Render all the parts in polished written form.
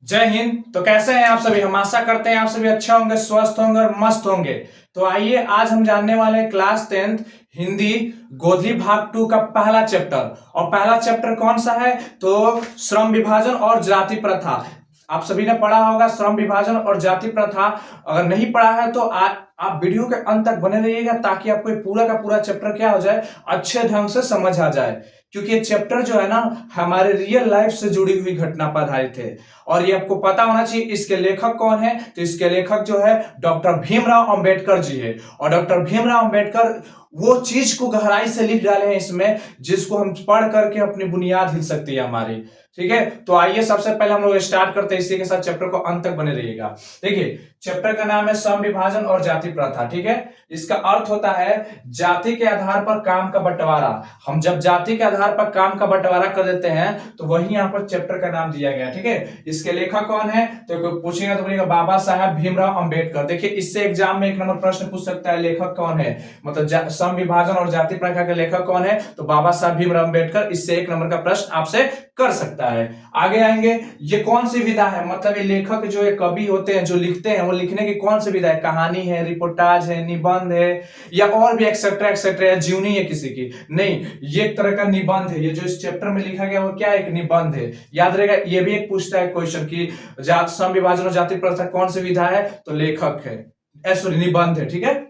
जय हिंद। तो कैसे हैं आप सभी? हम आशा करते हैं आप सभी अच्छा होंगे, स्वस्थ होंगे और मस्त होंगे। तो आइए आज हम जानने वाले हैं क्लास 10th हिंदी गोधली भाग 2 का पहला चैप्टर। और पहला चैप्टर कौन सा है? तो श्रम विभाजन और जाति प्रथा। आप सभी ने पढ़ा होगा श्रम विभाजन और जाति प्रथा। अगर नहीं पढ़ा है तो आप वीडियो के अंत तक बने रहिएगा ताकि आपको ये पूरा का पूरा चैप्टर क्या हो जाए, अच्छे ढंग से समझ आ जाए। क्योंकि ये चैप्टर जो है ना, हमारे रियल लाइफ से जुड़ी हुई घटना पर आधारित है। और ये आपको पता होना चाहिए इसके लेखक कौन है। तो इसके लेखक जो है डॉक्टर भीमराव अंबेडकर जी है। और डॉक्टर भीमराव अंबेडकर वो चीज को गहराई से लिख डाले हैं इसमें, जिसको हम पढ़ करके अपनी बुनियाद हिल सकती है हमारी। ठीक है, तो आइए सबसे पहले हम लोग स्टार्ट करते हैं। इसी के साथ चैप्टर को अंत तक बने रहिएगा। देखिए, चैप्टर का नाम है श्रम विभाजन और जाति प्रथा। ठीक है, इसका अर्थ होता है जाति के आधार पर काम का बंटवारा। हम जब जाति के आधार पर काम का बंटवारा कर देते हैं तो वही यहाँ पर चैप्टर का नाम दिया गया। ठीक है, इसके लेखक कौन है? तो पूछेगा तो बोलेगा बाबा साहब भीमराव अंबेडकर। देखिए, इससे एग्जाम में एक नंबर प्रश्न पूछ सकता है, लेखक कौन है, मतलब श्रम विभाजन और जाति प्रथा के लेखक कौन है? तो बाबा साहब भीमराव अंबेडकर। इससे एक नंबर का प्रश्न आपसे कर सकता है। आगे आएंगे, ये कौन सी विधा है, मतलब ये लेखक जो ये कवि होते हैं जो लिखते हैं, वो लिखने की कौन सी विधा है? कहानी है, रिपोर्टाज है, निबंध है, या और भी एक्सेट्रा एक्सेट्रा, या जीवनी है किसी की? नहीं, ये एक तरह का निबंध है। ये जो इस चैप्टर में लिखा गया वो क्या है? एक निबंध है। याद रहेगा, ये भी एक पूछता है क्वेश्चन की श्रम विभाजन और जाति प्रथा कौन सी विधा है? तो लेखक है, सॉरी निबंध है। ठीक है,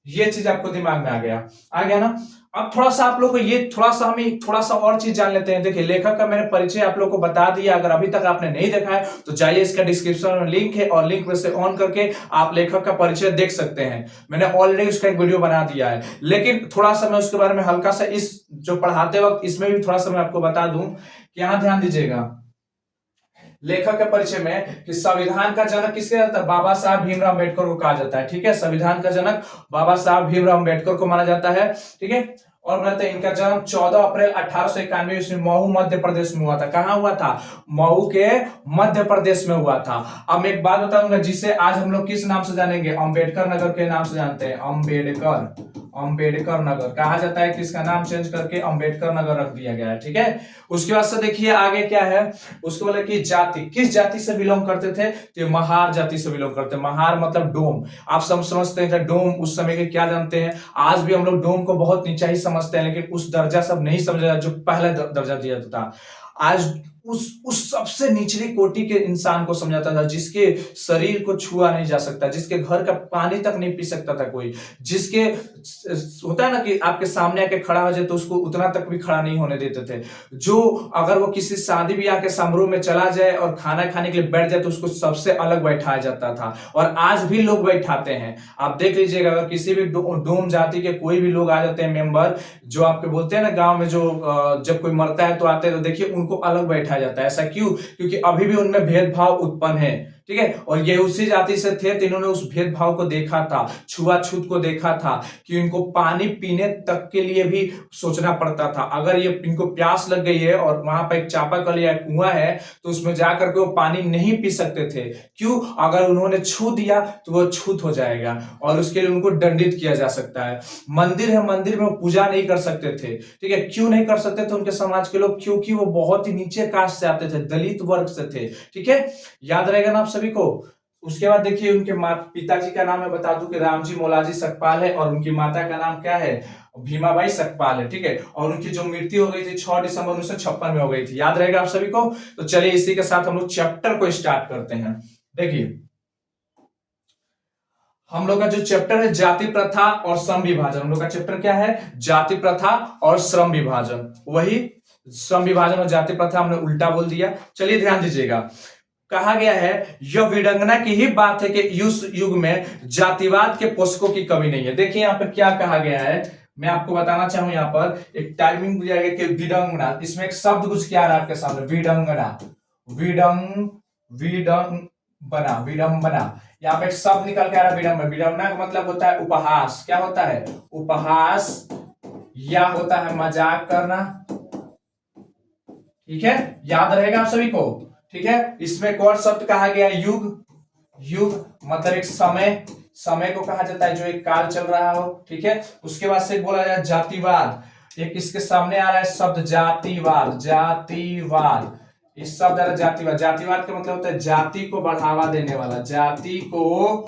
ये चीज आपको दिमाग में आ गया ना। अब थोड़ा सा आप लोग को ये थोड़ा सा और चीज जान लेते हैं। देखिए, लेखक का मैंने परिचय आप लोग को बता दिया। अगर अभी तक आपने नहीं देखा है तो जाइए, इसका डिस्क्रिप्शन में लिंक है और लिंक में से ऑन करके आप लेखक का परिचय देख सकते हैं। मैंने ऑलरेडी उसका एक वीडियो बना दिया है, लेकिन थोड़ा सा मैं उसके बारे में हल्का सा इस जो पढ़ाते वक्त इसमें भी थोड़ा सा मैं आपको बता दूं कि यहां ध्यान दीजिएगा लेखक के परिचय में कि संविधान का जनक किसके जाता है? बाबा साहब भीमराव अम्बेडकर को कहा जाता है। ठीक है, संविधान का जनक बाबा साहब भीमराव अम्बेडकर को माना जाता है। ठीक है, और बताते हैं इनका जन्म 14 अप्रैल 1891 ईस्वी महू मध्य प्रदेश में हुआ था। कहां हुआ था? महू के मध्य प्रदेश में हुआ था। अब एक बात बताऊंगा, जिसे आज हम लोग किस नाम से जानेंगे? अंबेडकर नगर के नाम से जानते हैं। अंबेडकर नगर कहा जाता है, किसका नाम चेंज करके अंबेडकर नगर रख दिया गया है। ठीक है, उसके बाद से देखिए आगे क्या है। उसको बोले कि जाति, किस जाति से बिलोंग करते थे? तो महार जाति से बिलोंग करते हैं। महार मतलब डोम। आप सब समझते हैं डोम उस समय के क्या जानते हैं? आज भी हम लोग डोम को बहुत नीचा ही समझते हैं, लेकिन उस दर्जा सब नहीं समझा जो पहले दर्जा दिया जाता था। आज उस सबसे निचली कोटि के इंसान को समझाता था, जिसके शरीर को छुआ नहीं जा सकता, जिसके घर का पानी तक नहीं पी सकता था कोई, जिसके होता है ना कि आपके सामने आके खड़ा हो जाए तो उसको उतना तक भी खड़ा नहीं होने देते थे। जो अगर वो किसी शादी ब्याह के समारोह में चला जाए और खाना खाने के लिए बैठ जाए तो उसको सबसे अलग बैठाया जाता था, और आज भी लोग बैठाते हैं। आप देख लीजिएगा, अगर किसी भी डोम जाति के कोई भी लोग आ जाते हैं मेंबर, जो आपके बोलते हैं ना गांव में, जो जब कोई मरता है तो आते हैं तो देखिए उनको अलग बैठाया जाता है। ऐसा क्यों? क्योंकि अभी भी उनमें भेदभाव उत्पन्न है। ठीक है, और ये उसी जाति से थे तो इन्होंने उस भेदभाव को देखा था, छुआछूत को देखा था, कि इनको पानी पीने तक के लिए भी सोचना पड़ता था। अगर ये इनको प्यास लग गई है और वहां पर एक चापाकल या कुआं है तो उसमें जाकर के वो पानी नहीं पी सकते थे। क्यों? अगर उन्होंने छू दिया तो वो छूत हो जाएगा और उसके लिए उनको दंडित किया जा सकता है। मंदिर है, मंदिर में वो पूजा नहीं कर सकते थे। ठीक है, क्यों नहीं कर सकते थे उनके समाज के लोग? क्योंकि वो बहुत ही नीचे कास्ट से आते थे, दलित वर्ग से थे। ठीक है, याद रहेगा ना आप सभी को। उसके बाद देखिए उनके पिताजी का नाम मैं बता दूं कि रामजी मोलाजी सकपाल है, और उनकी माता का नाम क्या है? भीमाबाई सकपाल है। ठीक है, और उनकी जो मृत्यु हो गई थी 6 दिसंबर 1956 में हो गई थी। याद रहेगा आप सभी को। तो चलिए इसी के साथ हम लोग चैप्टर को स्टार्ट करते हैं। देखिए, हम लोग का जो चैप्टर है जाति प्रथा और श्रम विभाजन, हम लोग का चैप्टर क्या है? जाति प्रथा और श्रम विभाजन। वही श्रम विभाजन और जाति प्रथा हमने उल्टा बोल दिया। चलिए ध्यान दीजिएगा, कहा गया है यह विडंबना की ही बात है कि इस युग में जातिवाद के पोषकों की कमी नहीं है। देखिए यहाँ पर क्या कहा गया है, मैं आपको बताना चाहूं। यहाँ पर एक टाइमिंग दिया गया कि विडंबना, इसमें एक शब्द कुछ क्या आ रहा है आपके सामने? विडंबना, विडंबना, विडंबना। यहाँ पे एक शब्द निकल के आ रहा है विडंबना। विडंबना का मतलब होता है उपहास। क्या होता है? उपहास, या होता है मजाक करना। ठीक है, याद रहेगा आप सभी को। ठीक है, इसमें एक और शब्द कहा गया युग। युग मतलब एक समय, समय को कहा जाता है जो एक काल चल रहा हो। ठीक है, उसके बाद से बोला जाए जातिवाद। एक इसके सामने आ रहा है शब्द जातिवाद। जातिवाद, इस शब्द द्वारा जातिवाद, जातिवाद का मतलब होता है जाति को बढ़ावा देने वाला, जाति को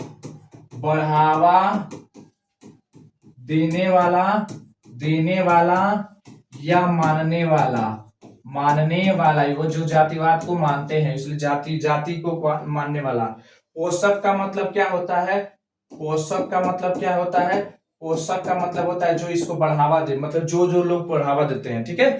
बढ़ावा देने वाला या मानने वाला वो जो जातिवाद को मानते हैं, इसलिए जाति को मानने वाला। पोषक का मतलब क्या होता है? पोषक का मतलब क्या होता है? पोषक का मतलब होता है जो इसको बढ़ावा दे, मतलब जो लोग बढ़ावा देते हैं। ठीक है,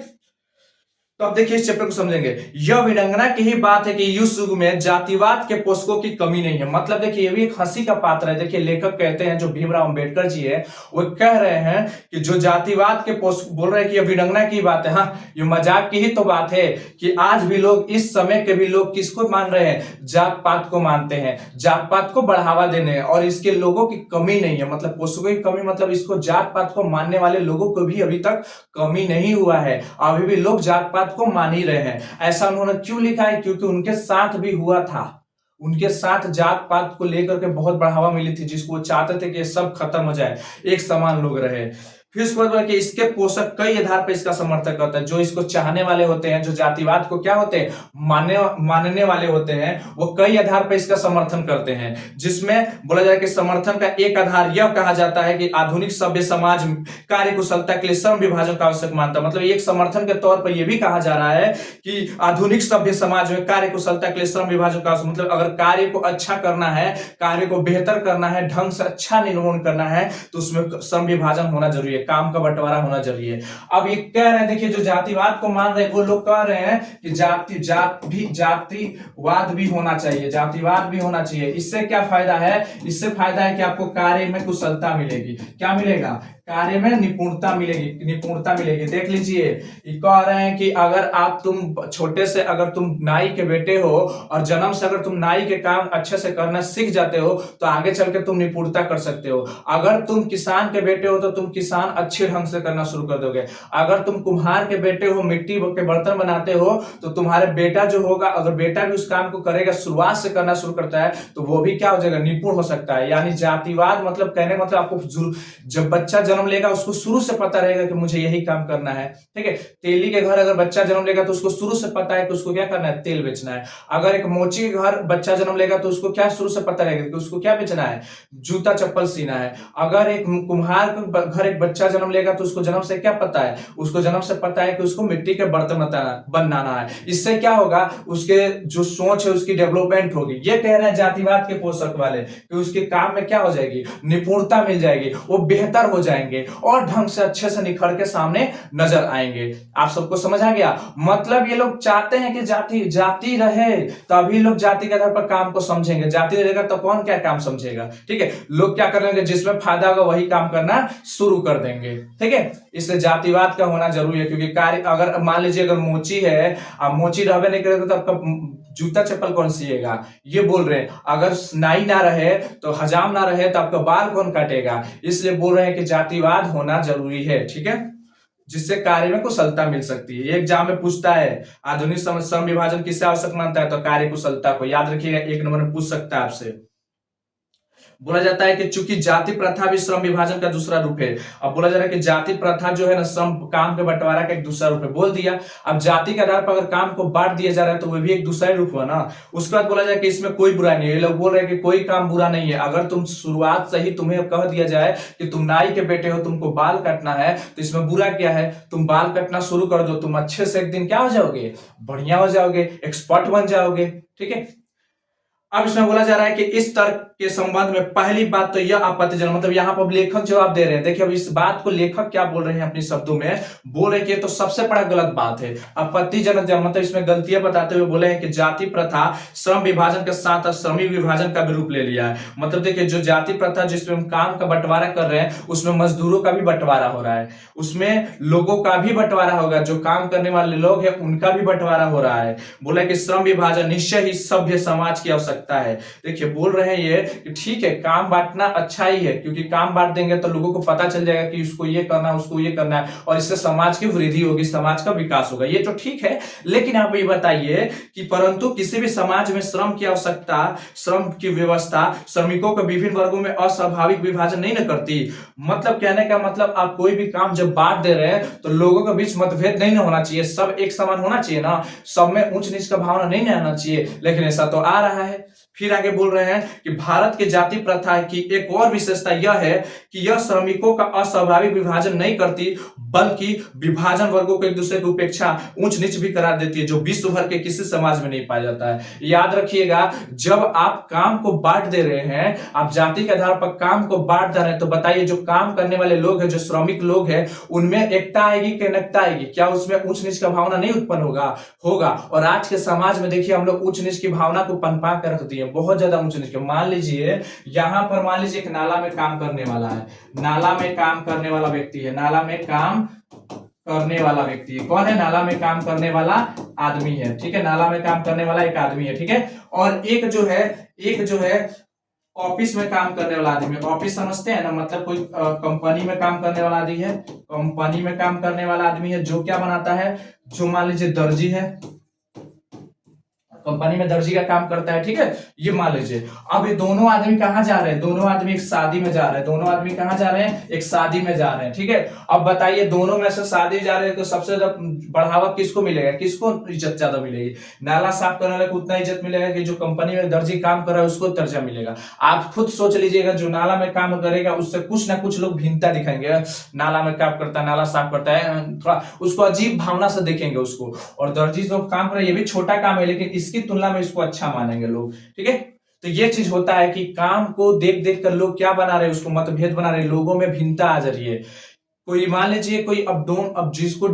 तो अब देखिए इस चैप्टर को समझेंगे। यह विडंबना की ही बात है कि युग युग में जातिवाद के पोषकों की कमी नहीं है। मतलब देखिए ये भी एक हंसी का पात्र है। देखिए लेखक कहते हैं, जो भीमराव अंबेडकर जी है, वो कह रहे हैं कि जो जातिवाद के पोषक, बोल रहे हैं कि यह विडंबना की बात है। हाँ, ये मजाक की ही तो बात है कि आज भी लोग, इस समय के भी लोग किसको मान रहे हैं? जात पात को मानते हैं, जात पात को बढ़ावा देने, और इसके लोगों की कमी नहीं है। मतलब पोषकों की कमी मतलब इसको जात पात को मानने वाले लोगों को भी अभी तक कमी नहीं हुआ है। अभी भी लोग जात पात को मान ही रहे हैं। ऐसा उन्होंने क्यों लिखा है? क्योंकि उनके साथ भी हुआ था, उनके साथ जात पात को लेकर के बहुत बढ़ावा मिली थी, जिसको वो चाहते थे कि सब खत्म हो जाए, एक समान लोग रहे। फिर उसके बाद कि इसके पोषक कई आधार पर इसका समर्थन करते हैं। जो इसको चाहने वाले होते हैं, जो जातिवाद को क्या होते हैं, मानने वाले होते हैं, वो कई आधार पर इसका समर्थन करते हैं। जिसमें बोला जाए कि समर्थन का एक आधार यह कहा जाता है कि आधुनिक सभ्य समाज कार्य कुशलता के लिए श्रम विभाजन का आवश्यक मानता है। मतलब एक समर्थन के तौर पर यह भी कहा जा रहा है कि आधुनिक सभ्य समाज में कार्य कुशलता के लिए श्रम विभाजन का आवश्यक, मतलब अगर कार्य को अच्छा करना है, कार्य को बेहतर करना है, ढंग से अच्छा निर्माण करना है, तो उसमें श्रम विभाजन होना जरूरी है, काम का बंटवारा होना जरूरी है। अब ये कह रहे हैं, देखिए जो जातिवाद को मान रहे हैं वो लोग कह रहे हैं कि जातिवाद भी होना चाहिए, जातिवाद भी होना चाहिए। इससे क्या फायदा है? इससे फायदा है कि आपको कार्य में कुशलता मिलेगी। क्या मिलेगा? कार्य में निपुणता मिलेगी। देख लीजिए, कह रहे हैं कि अगर आप तुम छोटे से, अगर तुम नाई के बेटे हो और जन्म से अगर तुम नाई के काम अच्छे से करना सीख जाते हो, तो आगे चल के तुम निपुणता कर सकते हो। अगर तुम किसान के बेटे हो तो तुम किसान अच्छे ढंग से करना शुरू कर दोगे। अगर तुम कुम्हार के बेटे हो, मिट्टी के बर्तन बनाते हो, तो तुम्हारे बेटा जो होगा, अगर बेटा भी उस काम को करेगा, शुरुआत से करना शुरू करता है, तो वो भी क्या हो जाएगा? निपुण हो सकता है। यानी जातिवाद मतलब कहने मतलब आपको जब बच्चा जन्म लेगा उसको शुरू से पता रहेगा कि मुझे यही काम करना है। ठीक है, तेली के घर अगर बच्चा जन्म लेगा तो उसको शुरू से पता है कि उसको क्या करना है? तेल बेचना है। अगर एक मोची के घर बच्चा जन्म लेगा तो उसको क्या शुरू से पता रहेगा कि उसको क्या बेचना है? जूता चप्पल सीना है। अगर एक कुम्हार के घर एक बच्चा जन्म लेगा तो उसको जन्म से क्या पता है? उसको जन्म से पता है कि उसको मिट्टी के बर्तन बनाना है। इससे क्या होगा? उसके जो सोच है उसकी डेवलपमेंट होगी। ये कह रहे हैं जातिवाद के पोषक वाले कि उसके काम में क्या हो जाएगी? निपुणता मिल जाएगी, वो बेहतर हो जाएंगे और ढंग से अच्छे से निखर के सामने नजर आएंगे। आप सबको समझ आ गया? मतलब ये लोग चाहते हैं कि जाति रहे, तभी लोग जाति के आधार पर काम को समझेंगे। जाति रहेगा तो कौन क्या काम समझेगा? ठीक है, लोग क्या करेंगे? जिसमें फायदा होगा वही काम करना शुरू कर देंगे। ठीक है, इसलिए जातिवाद का होना जरूरी है। क्योंकि कार्य, अगर मान लीजिए अगर मोची है, अब मोची रहबे नहीं करेगा तो आपका जूता चप्पल कौन सिएगा? ये बोल रहे हैं। अगर नाई ना रहे तो हजाम ना रहे तो आपका बाल कौन काटेगा? इसलिए बोल रहे हैं कि जातिवाद होना जरूरी है। ठीक है, जिससे कार्य में कुशलता मिल सकती है। एग्जाम में पूछता है आधुनिक श्रम विभाजन किससे आवश्यक मानता है? तो कार्य कुशलता को। याद रखिएगा, एक नंबर में पूछ सकता है आपसे। बोला जाता है कि चूंकि जाति प्रथा भी श्रम विभाजन का दूसरा रूप है। अब बोला जा रहा है कि जाति प्रथा जो है ना, श्रम काम के बंटवारा का एक दूसरा रूप है। बोल दिया। अब जाति के आधार पर अगर काम को बांट दिया जा रहा है तो वो भी एक दूसरा रूप हुआ ना। उसके बाद बोला जाए कि इसमें कोई बुराई नहीं है। ये लोग बोल रहे हैं कि कोई काम बुरा नहीं है। अगर तुम शुरुआत से ही तुम्हें कह दिया जाए कि तुम नाई के बेटे हो, तुमको बाल काटना है, तो इसमें बुरा क्या है? तुम बाल काटना शुरू कर दो, तुम अच्छे से एक दिन क्या हो जाओगे? बढ़िया हो जाओगे, एक्सपर्ट बन जाओगे। ठीक है, अब इसमें बोला जा रहा है कि इस तर्क के संबंध में पहली बात तो यह आपत्तिजनक, मतलब यहाँ पर लेखक जवाब दे रहे हैं। देखिए अब इस बात को लेखक क्या बोल रहे हैं अपने शब्दों में, बोल रहे हैं कि तो सबसे बड़ा गलत बात है। आपत्तिजनक मतलब इसमें गलतियां बताते हुए बोले हैं कि जाति प्रथा श्रम विभाजन के साथ श्रमिक विभाजन का भी रूप ले लिया है। मतलब देखिए जो जाति प्रथा जिसमें हम काम का बंटवारा कर रहे हैं, उसमें मजदूरों का भी बंटवारा हो रहा है, उसमें लोगों का भी बंटवारा होगा, जो काम करने वाले लोग हैं उनका भी बंटवारा हो रहा है। बोला कि श्रम विभाजन निश्चय ही सभ्य समाज की आवश्यकता सकता है। देखिए बोल रहे हैं ये कि ठीक है काम बांटना अच्छा ही है, क्योंकि काम बांट देंगे तो लोगों को पता चल जाएगा कि उसको ये करना है, उसको ये करना है, और इससे समाज की वृद्धि होगी, समाज का विकास होगा। ये तो ठीक है, लेकिन आप ये बताइए कि परंतु किसी भी समाज में श्रम की आवश्यकता, श्रम की व्यवस्था श्रमिकों को विभिन्न वर्गों में अस्वाभाविक विभाजन नहीं न करती। मतलब कहने का मतलब आप कोई भी काम जब बांट दे रहे हैं तो लोगों के बीच मतभेद नहीं होना चाहिए, सब एक समान होना चाहिए ना, सब में ऊंच नीच का भावना नहीं आना चाहिए, लेकिन ऐसा तो आ रहा है। फिर आगे बोल रहे हैं कि भारत के जाति प्रथा की एक और विशेषता यह है कि यह श्रमिकों का अस्वाभाविक विभाजन नहीं करती, बल्कि विभाजन वर्गों को एक दूसरे की उपेक्षा, ऊंच नीच भी करा देती है, जो विश्व भर के किसी समाज में नहीं पाया जाता है। याद रखिएगा, जब आप काम को बांट दे रहे हैं, आप जाति के आधार पर काम को बांट दे रहे हैं, तो बताइए जो काम करने वाले लोग हैं, जो श्रमिक लोग हैं, उनमें एकता आएगी कि अनेकता आएगी? क्या उसमें ऊंच नीच का भावना नहीं उत्पन्न होगा। और आज के समाज में देखिए हम लोग ऊंच नीच की भावना को पनपा कर रख दिए, बहुत ज्यादा ऊंच नीच के। मान लीजिए यहां पर, मान लीजिए एक नाला में काम करने वाला है, नाला में काम करने वाला व्यक्ति है, नाला में काम करने वाला व्यक्ति है। कौन है? नाला में काम करने वाला आदमी है, ठीक है, नाला में काम करने वाला एक आदमी है, ठीक है। और एक जो है ऑफिस में काम करने वाला आदमी। ऑफिस समझते हैं ना, मतलब कोई कंपनी में काम करने वाला आदमी है, कंपनी में काम करने वाला आदमी है, जो क्या बनाता है, जो मान लीजिए दर्जी है, कंपनी में दर्जी का काम करता है, ठीक है, ये मान लीजिए। अब ये दोनों आदमी कहां जा रहे हैं? दोनों आदमी एक शादी में जा रहे हैं, दोनों आदमी कहां जा रहे हैं? एक शादी में जा रहे हैं, ठीक है। अब बताइए दोनों में से शादी जा रहे हैं तो सबसे ज्यादा बढ़ावा किसको मिलेगा, किसको इज्जत ज्यादा मिलेगी? नाला साफ करने वाले को उतना इज्जत मिलेगा कि जो कंपनी में दर्जी काम कर रहा है उसको दर्जा मिलेगा। आप खुद सोच लीजिएगा, जो नाला में काम करेगा उससे कुछ ना कुछ लोग भिन्नता दिखाएंगे, नाला में काम करता है, नाला साफ करता है, थोड़ा उसको अजीब भावना से देखेंगे उसको। और दर्जी जो काम कर रहा है ये भी छोटा काम है, लेकिन इसकी तुलना में इसको अच्छा मानेंगे लोग, ठीक है। तो ये चीज होता है कि काम को देख देख कर लोग क्या बना रहे हैं, उसको मतभेद बना रहे हैं, लोगों में भिन्नता आ जा रही है। कोई मान लीजिए कोई अब जिसको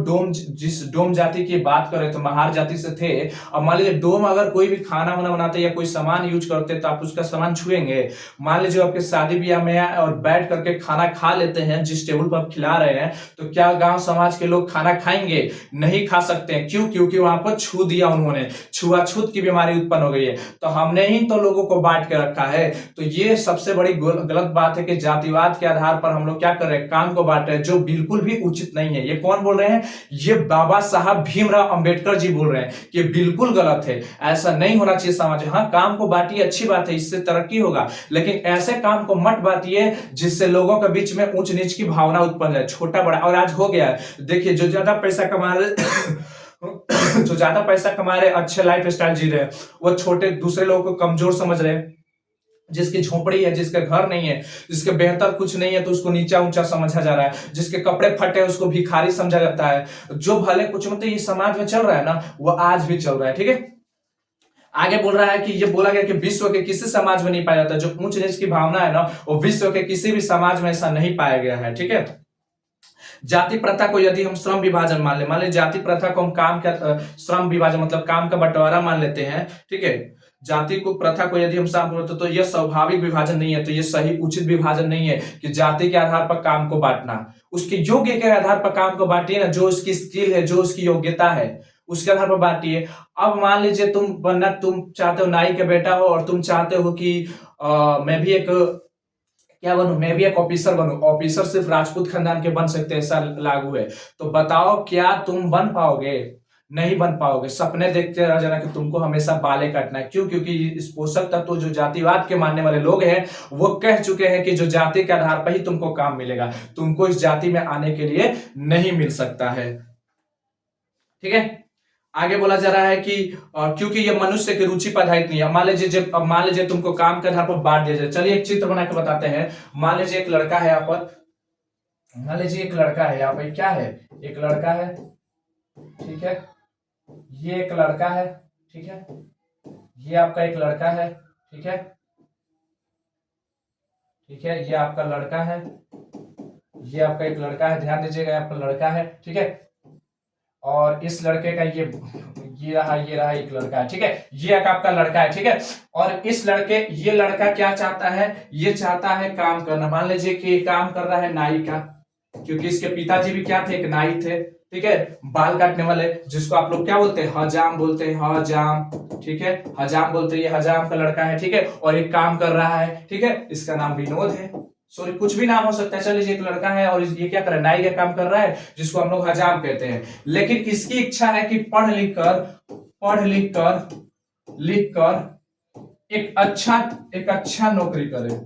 जिस डोम जाति की बात करें तो महार जाति से थे। अब मान लीजिए डोम अगर कोई भी खाना वाना बनाते या कोई सामान यूज करते तो आप उसका सामान छुएंगे? मान लीजिए आपके शादी ब्याह में और बैठ करके खाना खा लेते हैं, जिस टेबल पर आप खिला रहे हैं, तो क्या गांव समाज के लोग खाना खाएंगे? नहीं खा सकते हैं। क्यों? क्योंकि वहां पर छू दिया उन्होंने, छुआछूत की बीमारी उत्पन्न हो गई है। तो हमने ही तो लोगों को बांट के रखा है। तो ये सबसे बड़ी गलत बात है कि जातिवाद के आधार पर हम लोग क्या कर रहे हैं, काम को बांट रहे हैं, जो बिल्कुल भी उचित नहीं है। ये कौन बोल रहे हैं? ये बाबा साहब भीमराव अंबेडकर जी बोल रहे हैं कि बिल्कुल गलत है, ऐसा नहीं होना चाहिए समाज। हाँ काम को बांटिए, अच्छी बात है, इससे तरक्की होगा, लेकिन ऐसे काम को मत बांटिए जिससे लोगों के बीच में ऊंच नीच की भावना उत्पन्न है, छोटा बड़ा। और आज हो गया है, देखिए जो ज्यादा पैसा कमा रहे जो ज्यादा पैसा कमा रहे, अच्छे लाइफ स्टाइल जी रहे, वो छोटे दूसरे लोगों को कमजोर समझ रहे हैं। जिसकी झोपड़ी है, जिसके घर नहीं है, जिसके बेहतर कुछ नहीं है, तो उसको नीचा ऊंचा समझा जा रहा है। जिसके कपड़े फटे हैं उसको भिखारी समझा जाता है। जो भले कुछ मतलब ये समाज में चल रहा है ना, वो आज भी चल रहा है, ठीक है। आगे बोल रहा है कि ये बोला गया कि विश्व के किसी समाज में नहीं पाया जाता। जो ऊंच नीच की भावना है ना, वो विश्व के किसी भी समाज में ऐसा नहीं पाया गया है, ठीक है। जाति प्रथा को यदि हम श्रम विभाजन मान ले जाति प्रथा को हम काम का श्रम विभाजन मतलब काम का बंटवारा मान लेते हैं, ठीक है। जाति को प्रथा को यदि हम साफ तो यह स्वाभाविक विभाजन नहीं है, तो यह सही उचित विभाजन नहीं है कि जाति के आधार पर काम को बांटना। उसके योग्य के आधार पर काम को बांटिए ना, जो उसकी स्किल है, जो उसकी योग्यता है, उसके आधार पर बांटिए। अब मान लीजिए तुम चाहते हो नाई का बेटा हो और तुम चाहते हो कि मैं भी एक क्या बनूं, मैं भी एक ऑफिसर बनूं। ऑफिसर सिर्फ राजपूत खानदान के बन सकते हैं, ऐसा लागू है। तो बताओ क्या तुम बन पाओगे? नहीं बन पाओगे। सपने देखते रह जाना कि तुमको हमेशा बाले काटना है। क्यों? क्योंकि इस पोषक तत्व जो जातिवाद के मानने वाले लोग हैं वो कह चुके हैं कि जो जाति के आधार पर ही तुमको काम मिलेगा, तुमको इस जाति में आने के लिए नहीं मिल सकता है, ठीक है। आगे बोला जा रहा है कि क्योंकि ये मनुष्य की रुचि पर आधारित नहीं है। मान लीजिए तुमको काम के आधार पर बांट दिया जाए। चलिए एक चित्र बना के बताते हैं। मान लीजिए एक लड़का है यहाँ पर, मान लीजिए एक लड़का है यहाँ पर, क्या है, एक लड़का है, ठीक है, ये एक लड़का है, ठीक है, ये आपका एक लड़का है, ठीक है, ठीक है, ये आपका लड़का है, ये आपका एक लड़का है, ध्यान दीजिएगा आपका लड़का है, ठीक है। और इस लड़के का ये रहा एक लड़का है, ठीक है, ये एक आपका लड़का है, ठीक है। और ये लड़का क्या चाहता है? ये चाहता है काम करना। मान लीजिए कि काम कर रहा है नाई का, क्योंकि इसके पिताजी भी क्या थे, एक नाई थे, ठीक है, बाल काटने वाले जिसको आप लोग क्या बोलते हैं, हजाम बोलते हैं, हजाम, ठीक है, हजाम बोलते हैं, ये हजाम का लड़का है, ठीक है, और एक काम कर रहा है, ठीक है, इसका नाम विनोद है, सॉरी कुछ भी नाम हो सकता है, चलिए एक लड़का है और ये क्या कर रहा है, नाई का काम कर रहा है, जिसको हम लोग हजाम कहते हैं। लेकिन इसकी इच्छा है कि पढ़ लिख कर एक अच्छा नौकरी करे,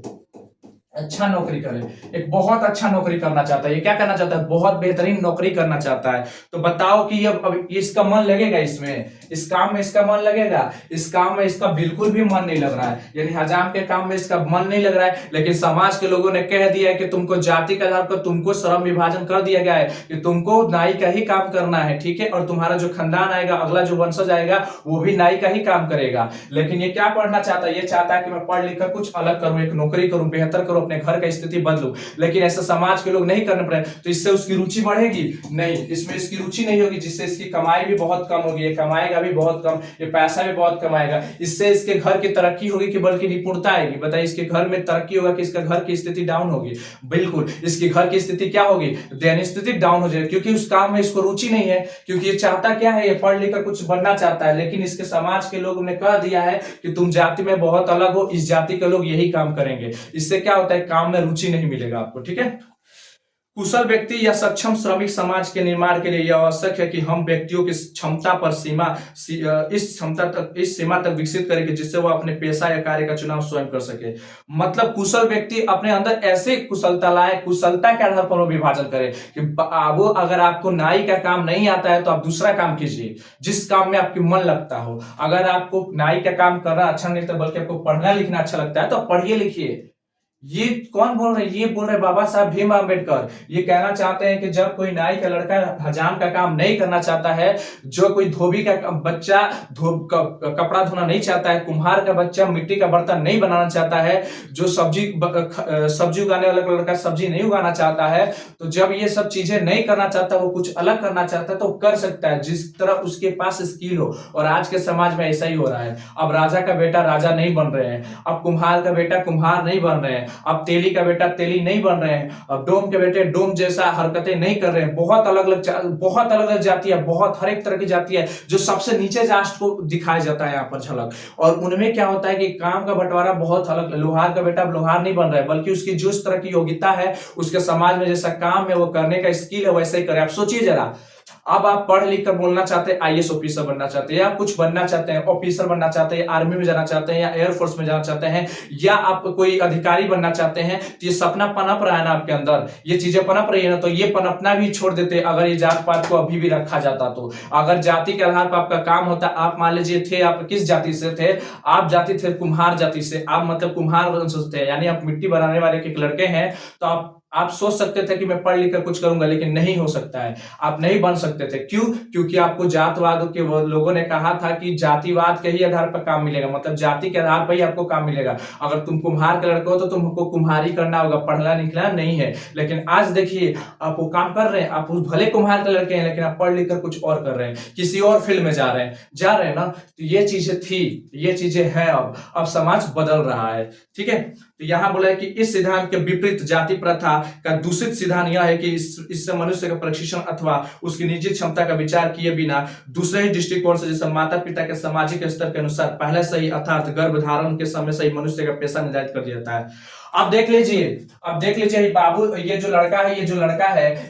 अच्छा नौकरी करे, एक बहुत अच्छा नौकरी करना चाहता है। ये क्या करना चाहता है, बहुत बेहतरीन नौकरी करना चाहता है। तो बताओ कि अब इसका मन लगेगा इसमें, इस काम में इसका मन लगेगा, इस काम में इसका बिल्कुल भी मन नहीं लग रहा है, यानी हजाम के काम में इसका मन नहीं लग रहा है। लेकिन समाज के लोगों ने कह दिया है कि तुमको जाति के आधार पर तुमको श्रम विभाजन कर दिया गया है कि तुमको नाई का ही काम करना है, ठीक है, और तुम्हारा जो खानदान आएगा, अगला जो वंशज आएगा, वो भी नाई का ही काम करेगा। लेकिन ये क्या पढ़ना चाहता है, ये चाहता है कि मैं पढ़ लिख कर कुछ अलग करूं, एक नौकरी करूं, बेहतर करूं, अपने घर का स्थिति बदलूं। लेकिन ऐसा समाज के लोग नहीं करने पड़े, तो इससे उसकी रुचि बढ़ेगी नहीं, इसमें इसकी रुचि नहीं होगी, जिससे इसकी कमाई भी बहुत कम होगी, ये कमाएगा भी बहुत कम, ये पैसा भी बहुत कमाएगा। इससे इसके घर की तरक्की होगी कि बल्कि निपुणता आएगी। बताइए इसके घर में तरक्की होगा कि इसका घर की स्थिति डाउन होगी? बिल्कुल, इसकी घर की स्थिति क्या होगी, दयनीय स्थिति डाउन हो जाएगी, क्योंकि उस काम में इसको रुचि नहीं है। क्योंकि ये चाहता क्या है, ये पढ़ लिख कर कुछ बनना चाहता है, लेकिन इसके समाज के लोगों ने कह दिया है कि तुम जाति में बहुत अलग हो, इस जाति के लोग यही काम करेंगे। इससे क्या होता है, काम में रुचि नहीं मिलेगा आपको, ठीक है। कुशल व्यक्ति या सक्षम श्रमिक समाज के निर्माण के लिए यह आवश्यक है कि हम व्यक्तियों की क्षमता पर इस सीमा तक विकसित करें कि जिससे वह अपने पेशा या कार्य का चुनाव स्वयं कर सके। मतलब कुशल व्यक्ति अपने अंदर ऐसे कुशलता लाए, कुशलता के आधार पर वो विभाजन करे कि वो अगर आपको नाई का काम नहीं आता है तो आप दूसरा काम कीजिए जिस काम में आपकी मन लगता हो। अगर आपको नाई का काम करना अच्छा नहीं लगता बल्कि आपको पढ़ना लिखना अच्छा लगता है तो पढ़िए लिखिए। ये कौन बोल रहे हैं, ये बोल रहे बाबा साहब भीम आम्बेडकर। ये कहना चाहते हैं कि जब कोई नाई का लड़का हजाम का काम नहीं करना चाहता है, जो कोई धोबी का बच्चा कपड़ा धोना नहीं चाहता है, कुम्हार का बच्चा मिट्टी का बर्तन नहीं बनाना चाहता है, जो सब्जी उगाने वाला लड़का सब्जी नहीं उगाना चाहता है, तो जब ये सब चीजें नहीं करना चाहता, वो कुछ अलग करना चाहता है तो कर सकता है जिस तरह उसके पास स्किल हो। और आज के समाज में ऐसा ही हो रहा है। अब राजा का बेटा राजा नहीं बन रहे हैं, अब कुम्हार का बेटा कुम्हार नहीं बन रहे हैं, अब तेली का बेटा तेली नहीं बन रहे हैं, अब डोम के बेटे डोम जैसा हरकतें नहीं कर रहे हैं। बहुत अलग अलग जातियां, बहुत हर एक तरह की जाति है जो सबसे नीचे जात को दिखाया जाता है यहाँ पर झलक। और उनमें क्या होता है कि काम का बंटवारा बहुत अलग, लोहार का बेटा लोहार नहीं बन रहा है, बल्कि उसकी जिस तरह की योग्यता है, उसके समाज में जैसा काम है, वो करने का स्किल है, वैसे ही करे। आप सोचिए जरा, अब आप पढ़ लिख कर बोलना चाहते हैं, आईएएस ऑफिसर बनना चाहते हैं, या कुछ बनना चाहते हैं, ऑफिसर बनना चाहते हैं, आर्मी में जाना चाहते हैं, या एयरफोर्स में जाना चाहते हैं, या आप कोई अधिकारी बनना चाहते हैं, तो ये सपना पनप रहा है ना आपके अंदर, ये चीजें पनप रही है ना, तो ये पनपना भी छोड़ देते अगर ये जात पात को अभी भी रखा जाता तो। अगर जाति के आधार पर आपका काम होता, आप मान लीजिए थे, आप किस जाति से थे, आप जाति थे कुम्हार जाति से, आप मतलब कुम्हार वंश थे, यानी आप मिट्टी बनाने वाले के लड़के हैं, तो आप सोच सकते थे कि मैं पढ़ लिख कर कुछ करूंगा, लेकिन नहीं हो सकता है, आप नहीं बन सकते थे। क्यों? क्योंकि आपको जातवाद के लोगों ने कहा था कि जातिवाद के ही आधार पर काम मिलेगा, मतलब जाति के आधार पर ही आपको काम मिलेगा। अगर तुम कुम्हार के लड़के हो तो तुमको कुम्हारी करना होगा, पढ़ना लिखना नहीं है। लेकिन आज देखिए आप वो काम कर रहे हैं, आप भले कुम्हार के लड़के हैं, लेकिन आप पढ़ लिख कर कुछ और कर रहे हैं, किसी और फील्ड में जा रहे हैं ना। तो ये चीजें थी, ये चीजें हैं, अब समाज बदल रहा है, ठीक है। तो यहां बोला है कि इस सिद्धांत के विपरीत जाति प्रथा का दूषित सिद्धांत यह है कि इससे मनुष्य का प्रशिक्षण अथवा उसकी निजी क्षमता का विचार किए बिना दूसरे ही दृष्टिकोण से, जैसे माता पिता के सामाजिक स्तर के अनुसार पहले से ही अर्थात गर्भधारण के समय से ही मनुष्य का पेशा निर्धारित कर दिया जाता है। अब देख लीजिए बाबू, ये जो लड़का है,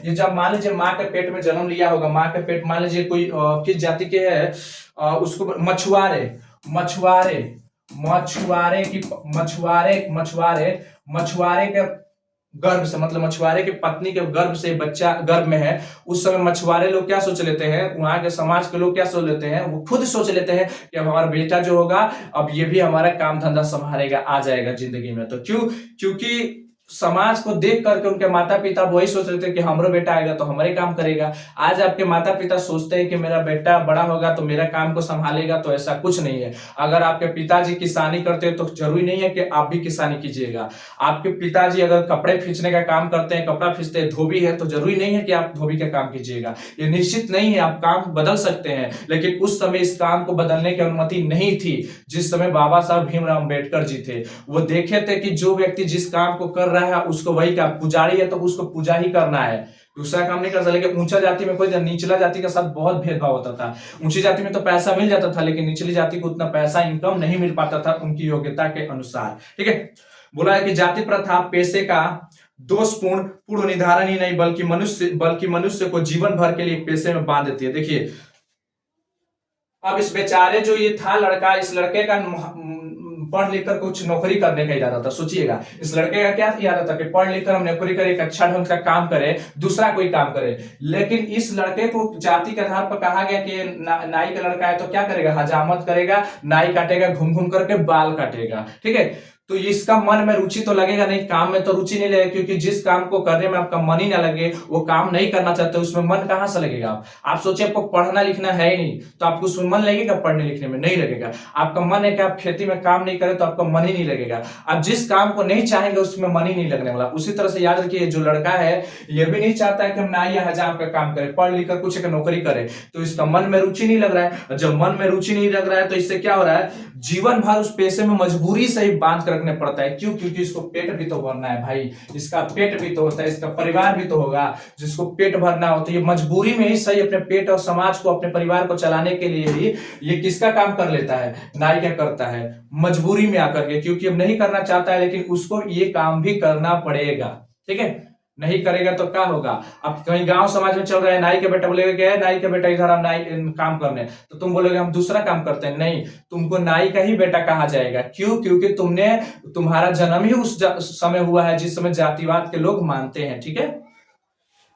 ये जब मान लीजिए माँ के पेट में जन्म लिया होगा, माँ के पेट मान लीजिए कोई किस जाति के है, उसको मछुआरे के गर्भ से, मतलब मछुआरे की पत्नी के गर्भ से बच्चा गर्भ में है, उस समय मछुआरे लोग क्या सोच लेते हैं, वहां के समाज के लोग क्या सोच लेते हैं, वो खुद सोच लेते हैं कि अब हमारा बेटा जो होगा, अब ये भी हमारा काम धंधा संभालेगा, आ जाएगा जिंदगी में। तो क्योंकि समाज को देख करके उनके माता पिता वही सोच रहे थे कि हमारा बेटा आएगा तो हमारे काम करेगा। आज आपके माता पिता सोचते हैं कि मेरा बेटा बड़ा होगा तो मेरा काम को संभालेगा, तो ऐसा कुछ नहीं है। अगर आपके पिताजी किसानी करते हैं तो जरूरी नहीं है कि आप भी किसानी कीजिएगा। आपके पिताजी अगर कपड़े खींचने का काम करते हैं, कपड़ा खींचते हैं, धोबी है, तो जरूरी नहीं है कि आप धोबी का काम कीजिएगा। ये निश्चित नहीं है, आप काम बदल सकते हैं, लेकिन उस समय इस काम को बदलने की अनुमति नहीं थी। जिस समय बाबा साहब भीमराव अम्बेडकर जी थे, वो देखे थे कि जो व्यक्ति जिस काम को कर रहा है उसको वही का पुजारी है तो उसको पूजा ही करना है। दूसरा काम नहीं कर सकता। लेकिन ऊंचा जाति में कोई निचला जाति के साथ बहुत भेदभाव होता था। ऊंची जाति में तो पैसा मिल जाता था, लेकिन निचली जाति को उतना पैसा इनकम नहीं मिल पाता था उनकी योग्यता के अनुसार। ठीक है, बोला है कि जाति प्रथा पेशे का दोषपूर्ण पूर्व निर्धारण ही नहीं बल्कि मनुष्य को जीवन भर के लिए पेशे में बांध देती है। देखिए, अब इस बेचारे जो ये था लड़का, इस लड़के का पढ़ लिख कर कुछ नौकरी करने का इरादा था। सोचिएगा, इस लड़के का क्या इरादा था कि पढ़ लिख कर हम नौकरी करें, एक अच्छा ढंग का काम करे, दूसरा कोई काम करे। लेकिन इस लड़के को जाति के आधार पर कहा गया कि नाई का लड़का है तो क्या करेगा, हजामत करेगा, नाई काटेगा, घूम घूम करके बाल काटेगा। ठीक है, तो इसका मन में रुचि तो लगेगा नहीं, काम में तो रुचि नहीं लगेगा, क्योंकि जिस काम को करने में आपका मन ही ना लगे, वो काम नहीं करना चाहते, उसमें मन कहां से लगेगा। आप सोचिए, आपको पढ़ना लिखना है ही नहीं, तो आपको उसमें मन लगेगा, पढ़ने लिखने में नहीं लगेगा। आपका मन है कि आप खेती में काम नहीं करें, तो आपका मन ही नहीं लगेगा। आप जिस काम को नहीं चाहेंगे उसमें मन ही नहीं लगने वाला। उसी तरह से याद रखिए, जो लड़का है ये भी नहीं चाहता है कि हम नाई या हजाम का काम करें, पढ़ लिख कर कुछ एक नौकरी करें, तो इसका मन में रुचि नहीं लग रहा है। जब मन में रुचि नहीं लग रहा है तो इससे क्या हो रहा है, जीवन भर उस पेशे में मजबूरी से ही बांध कर रखने पड़ता है। क्यों? क्योंकि इसको पेट भी तो भरना है भाई, इसका पेट भी तो होता है, इसका परिवार भी तो होगा जिसको पेट भरना हो। तो ये मजबूरी में ही सही अपने पेट और समाज को, अपने परिवार को चलाने के लिए ही ये किसका काम कर लेता है, नाई क्या करता है, मजबूरी में आकर के, क्योंकि अब नहीं करना चाहता है लेकिन उसको ये काम भी करना पड़ेगा। ठीक है, नहीं करेगा तो क्या होगा। अब कहीं गांव समाज में चल रहा है, नाई के बेटा बोलेगा क्या है, नाई के बेटा इधर हम नाई काम करने, तो तुम बोलोगे हम दूसरा काम करते हैं, नहीं, तुमको नाई का ही बेटा कहा जाएगा। क्यों? क्योंकि तुम्हारा जन्म ही उस समय हुआ है जिस समय जातिवाद के लोग मानते हैं। ठीक है,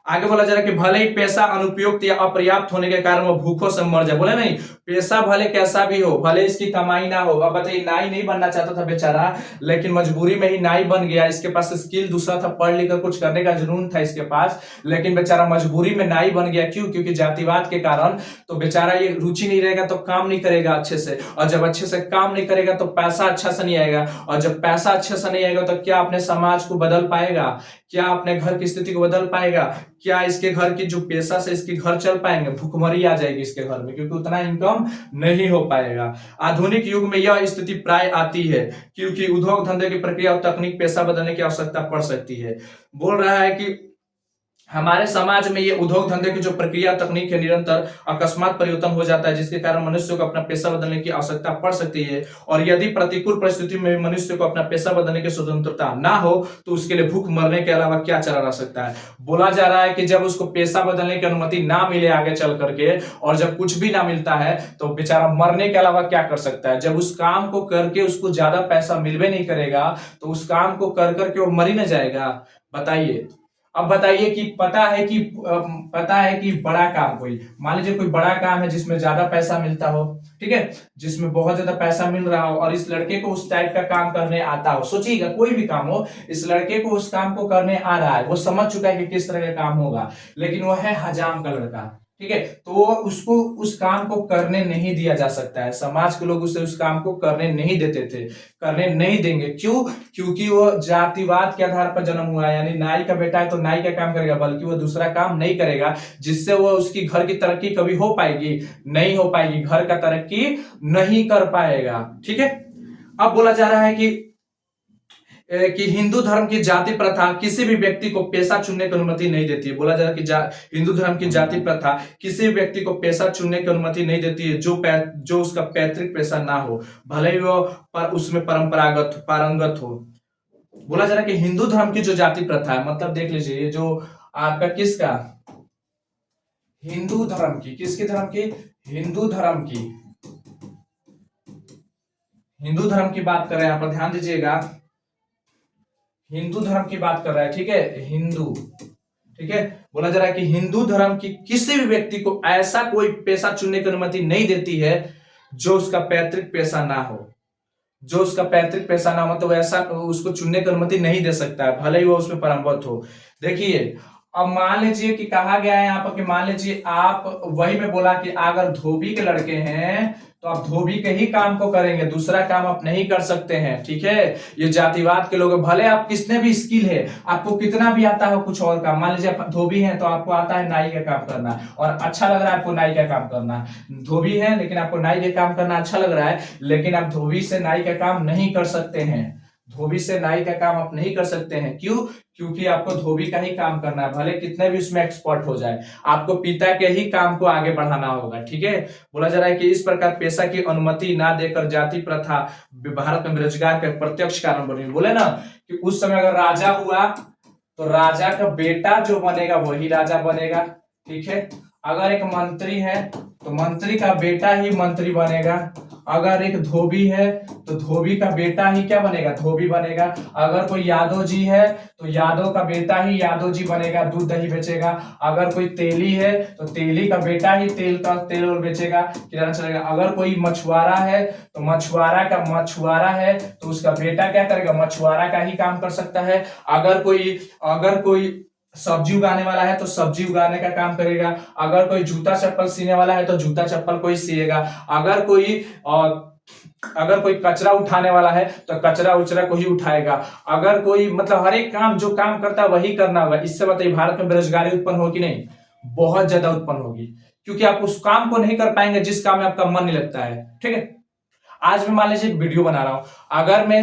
आगे बोला जा रहा है कि भले ही पैसा अनुपयुक्त या अपर्याप्त होने के कारण वो भूखों से मर जाए। बोले नहीं, पैसा भले कैसा भी हो, भले इसकी कमाई ना हो। अब बताइए, नाई नहीं बनना चाहता था बेचारा, लेकिन मजबूरी में ही नाई बन गया। इसके पास स्किल दूसरा था, पढ़ लिख कर कुछ करने का जुनून था इसके पास, लेकिन बेचारा मजबूरी में नाई बन गया। क्यों? क्योंकि जातिवाद के कारण। तो बेचारा ये रुचि नहीं रहेगा तो काम नहीं करेगा अच्छे से, और जब अच्छे से काम नहीं करेगा तो पैसा अच्छा से नहीं आएगा, और जब पैसा अच्छे से नहीं आएगा तो क्या अपने समाज को बदल पाएगा, क्या अपने घर की स्थिति को बदल पाएगा, क्या इसके घर की जो पैसा से इसके घर चल पाएंगे, भूखमरी आ जाएगी इसके घर में, क्योंकि उतना इनकम नहीं हो पाएगा। आधुनिक युग में यह स्थिति प्राय आती है क्योंकि उद्योग धंधे की प्रक्रिया और तकनीक पेशा बदलने की आवश्यकता पड़ सकती है। बोल रहा है कि हमारे समाज में ये उद्योग धंधे की जो प्रक्रिया तकनीक है निरंतर अकस्मात परिवर्तन हो जाता है, जिसके कारण मनुष्य को अपना पेशा बदलने की आवश्यकता पड़ सकती है। और यदि प्रतिकूल परिस्थिति में मनुष्य को अपना पेशा बदलने की स्वतंत्रता ना हो तो उसके लिए भूख मरने के अलावा क्या चला रह सकता है। बोला जा रहा है कि जब उसको पेशा बदलने की अनुमति ना मिले आगे चल करके, और जब कुछ भी ना मिलता है, तो बेचारा मरने के अलावा क्या कर सकता है। जब उस काम को करके उसको ज्यादा पैसा मिलवे नहीं करेगा तो उस काम को कर करके वो मर ही ना जाएगा। बताइए, अब बताइए कि पता है कि बड़ा काम, कोई मान लीजिए कोई बड़ा काम है जिसमें ज्यादा पैसा मिलता हो, ठीक है, जिसमें बहुत ज्यादा पैसा मिल रहा हो, और इस लड़के को उस टाइप का काम करने आता हो। सोचिएगा, कोई भी काम हो, इस लड़के को उस काम को करने आ रहा है, वो समझ चुका है कि किस तरह का काम होगा, लेकिन वो है हजाम का लड़का। ठीक है, तो उसको उस काम को करने नहीं दिया जा सकता है। समाज के लोग उसे उस काम को करने नहीं देते थे, करने नहीं देंगे। क्यों? क्योंकि वो जातिवाद के आधार पर जन्म हुआ है, यानी नाई का बेटा है तो नाई का काम करेगा, बल्कि वो दूसरा काम नहीं करेगा जिससे वो उसकी घर की तरक्की कभी हो पाएगी, नहीं हो पाएगी, घर का तरक्की नहीं कर पाएगा। ठीक है, अब बोला जा रहा है कि हिंदू धर्म की जाति प्रथा किसी भी व्यक्ति को पेशा चुनने की अनुमति नहीं देती है। बोला जा रहा है कि हिंदू धर्म की जाति प्रथा किसी भी व्यक्ति को पेशा चुनने की अनुमति नहीं देती है जो उसका पैतृक पेशा ना हो, भले ही वो पर उसमें परंपरागत पारंगत हो। बोला जा रहा है कि हिंदू धर्म की जो जाति प्रथा है, मतलब देख लीजिए, ये जो आपका किसका, हिंदू धर्म की, किसकी धर्म की, हिंदू धर्म की, हिंदू धर्म की बात कर रहे हैं यहाँ पर, ध्यान दीजिएगा, हिंदू धर्म की बात कर रहा है। ठीक है, हिंदू, ठीक है, बोला जा रहा है कि हिंदू धर्म की किसी भी व्यक्ति को ऐसा कोई पेशा चुनने की अनुमति नहीं देती है जो उसका पैतृक पेशा ना हो, जो उसका पैतृक पेशा ना हो, मतलब ऐसा उसको चुनने की अनुमति नहीं दे सकता है, भले ही वो उसमें परंपत हो। देखिए, अब मान लीजिए कि कहा गया है यहाँ पर कि मान लीजिए आप, वही में बोला कि अगर धोबी के लड़के हैं तो आप धोबी के ही काम को करेंगे, दूसरा काम आप नहीं कर सकते हैं। ठीक है, ये जातिवाद के लोग, भले आप कितने भी स्किल है, आपको कितना भी आता हो कुछ और काम, मान लीजिए आप धोबी हैं तो आपको आता है नाई का काम करना, और अच्छा लग रहा है आपको नाई का काम करना, धोबी है लेकिन आपको नाई का काम करना अच्छा लग रहा है, लेकिन आप धोबी से नाई का काम नहीं कर सकते हैं। धोबी से नाई का काम आप नहीं कर सकते हैं। क्यों? क्योंकि आपको धोबी का ही काम करना है, भले कितने भी उसमें एक्सपर्ट हो जाए, आपको पिता के ही काम को आगे बढ़ाना होगा। ठीक है, बोला जा रहा है कि इस प्रकार पेशा की अनुमति ना देकर जाति प्रथा भारत में बेरोजगार का प्रत्यक्ष कारण बनी। बोले ना कि उस समय अगर राजा हुआ तो राजा का बेटा जो बनेगा वही राजा बनेगा। ठीक है, अगर एक मंत्री है तो मंत्री का बेटा ही मंत्री बनेगा। अगर एक धोबी है तो धोबी का बेटा ही क्या बनेगा? धोबी बनेगा। अगर कोई यादव जी है तो यादव का बेटा ही यादव जी बनेगा, दूध दही बेचेगा। अगर कोई तेली है तो तेली का बेटा ही तेल और बेचेगा, किराना चलेगा। अगर कोई मछुआरा है तो मछुआरा का मछुआरा है तो उसका बेटा क्या करेगा? मछुआरा का ही काम कर सकता है। अगर कोई सब्जी उगाने वाला है तो सब्जी उगाने का काम करेगा। अगर कोई जूता चप्पल सीने वाला है तो जूता चप्पल को ही सिएगा। अगर कोई कचरा उठाने वाला है तो कचरा उचरा को ही उठाएगा। अगर कोई मतलब हर एक काम जो काम करता है वही करना होगा। इससे बताइए भारत में बेरोजगारी उत्पन्न होगी कि नहीं? बहुत ज्यादा उत्पन्न होगी, क्योंकि आप उस काम को नहीं कर पाएंगे जिस काम में आपका मन नहीं लगता है। ठीक है, आज मैं मान लीजिए एक वीडियो बना रहा हूं, अगर मैं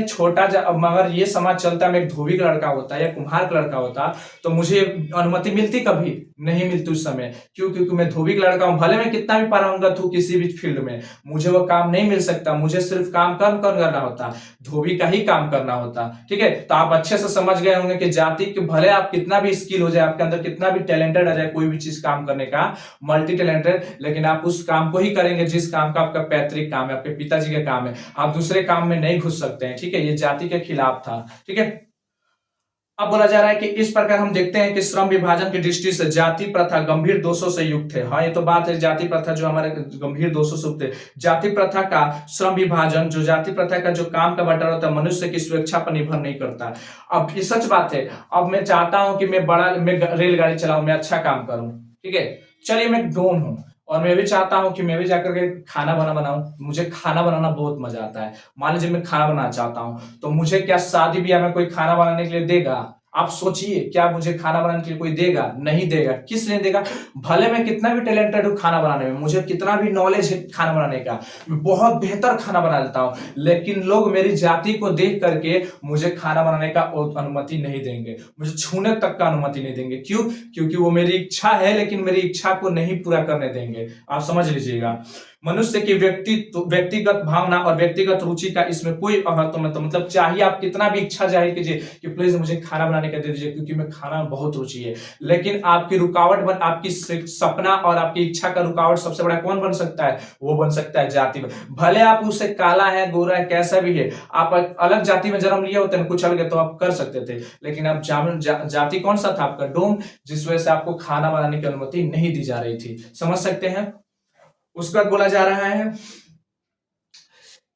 मगर ये समाज चलता मैं एक धोबी का लड़का होता या कुम्हार का लड़का होता तो मुझे अनुमति मिलती? कभी नहीं मिलती उस समय। क्यों? क्योंकि मैं धोबी का लड़का हूं, भले मैं कितना भी पारंगत हूं किसी भी फील्ड में, मुझे वो काम नहीं मिल सकता। मुझे सिर्फ काम कम करना होता, धोबी का ही काम करना होता। ठीक है, तो आप अच्छे से समझ गए होंगे कि जाति के भले आप कितना भी स्किल हो जाए, आपके अंदर कितना भी टैलेंटेड आ जाए कोई भी चीज काम करने का, मल्टी टैलेंटेड, लेकिन आप उस काम को ही करेंगे जिस काम का आपका पैतृक काम है, आपके पिताजी का काम है। आप दूसरे काम में नहीं घुस सकते हैं। ठीक है, ये जाति के खिलाफ था। ठीक है, अब बोला जा रहा है कि इस प्रकार हम देखते हैं कि श्रम विभाजन की दृष्टि से जाति प्रथा गंभीर दोषों से युक्त है। हाँ, ये तो बात है, जाति प्रथा जो हमारे गंभीर दोषों से युक्त है। जाति प्रथा का श्रम विभाजन, जो जाति प्रथा का जो काम का बंटवारा होता है, मनुष्य की स्वेच्छा पर निर्भर नहीं करता। अब ये सच बात है। अब मैं चाहता हूं कि मैं रेलगाड़ी चलाऊं, मैं अच्छा काम करूं। ठीक है, चलिए मैं ड्रोन हूं और मैं भी चाहता हूं कि मैं भी जाकर के खाना बनाऊं। मुझे खाना बनाना बहुत मजा आता है। मान लीजिए मैं खाना बनाना चाहता हूं, तो मुझे क्या शादी ब्याह में कोई खाना बनाने के लिए देगा? आप सोचिए, क्या मुझे खाना बनाने के लिए कोई देगा? नहीं देगा। किस लिए देगा? भले मैं कितना भी टैलेंटेड हूं खाना बनाने में, मुझे कितना भी नॉलेज है खाना बनाने का, मैं बहुत बेहतर खाना बना लेता हूं, लेकिन लोग मेरी जाति को देख करके मुझे खाना बनाने का अनुमति नहीं देंगे, मुझे छूने तक का अनुमति नहीं देंगे। क्यों? क्योंकि वो मेरी इच्छा है, लेकिन मेरी इच्छा को नहीं पूरा करने देंगे। आप समझ लीजिएगा, मनुष्य की व्यक्तिगत भावना और व्यक्तिगत रुचि का इसमें कोई महत्व मतलब चाहिए आप कितना भी इच्छा जाहिर कीजिए कि प्लीज मुझे खाना बनाने का दे दीजिए, क्योंकि मैं खाना में बहुत रुचि है, लेकिन आपकी रुकावट आपकी सपना और आपकी इच्छा का रुकावट सबसे बड़ा कौन बन सकता है? वो बन सकता है जाति। भले आप उससे काला है, गोरा है, कैसा भी है, आप अलग जाति में जन्म लिए होते हैं, कुछ अलग है, तो आप कर सकते थे, लेकिन आप जाति कौन सा था? आपका डोम, जिस वजह से आपको खाना बनाने की अनुमति नहीं दी जा रही थी। समझ सकते हैं? उसका बोला जा रहा है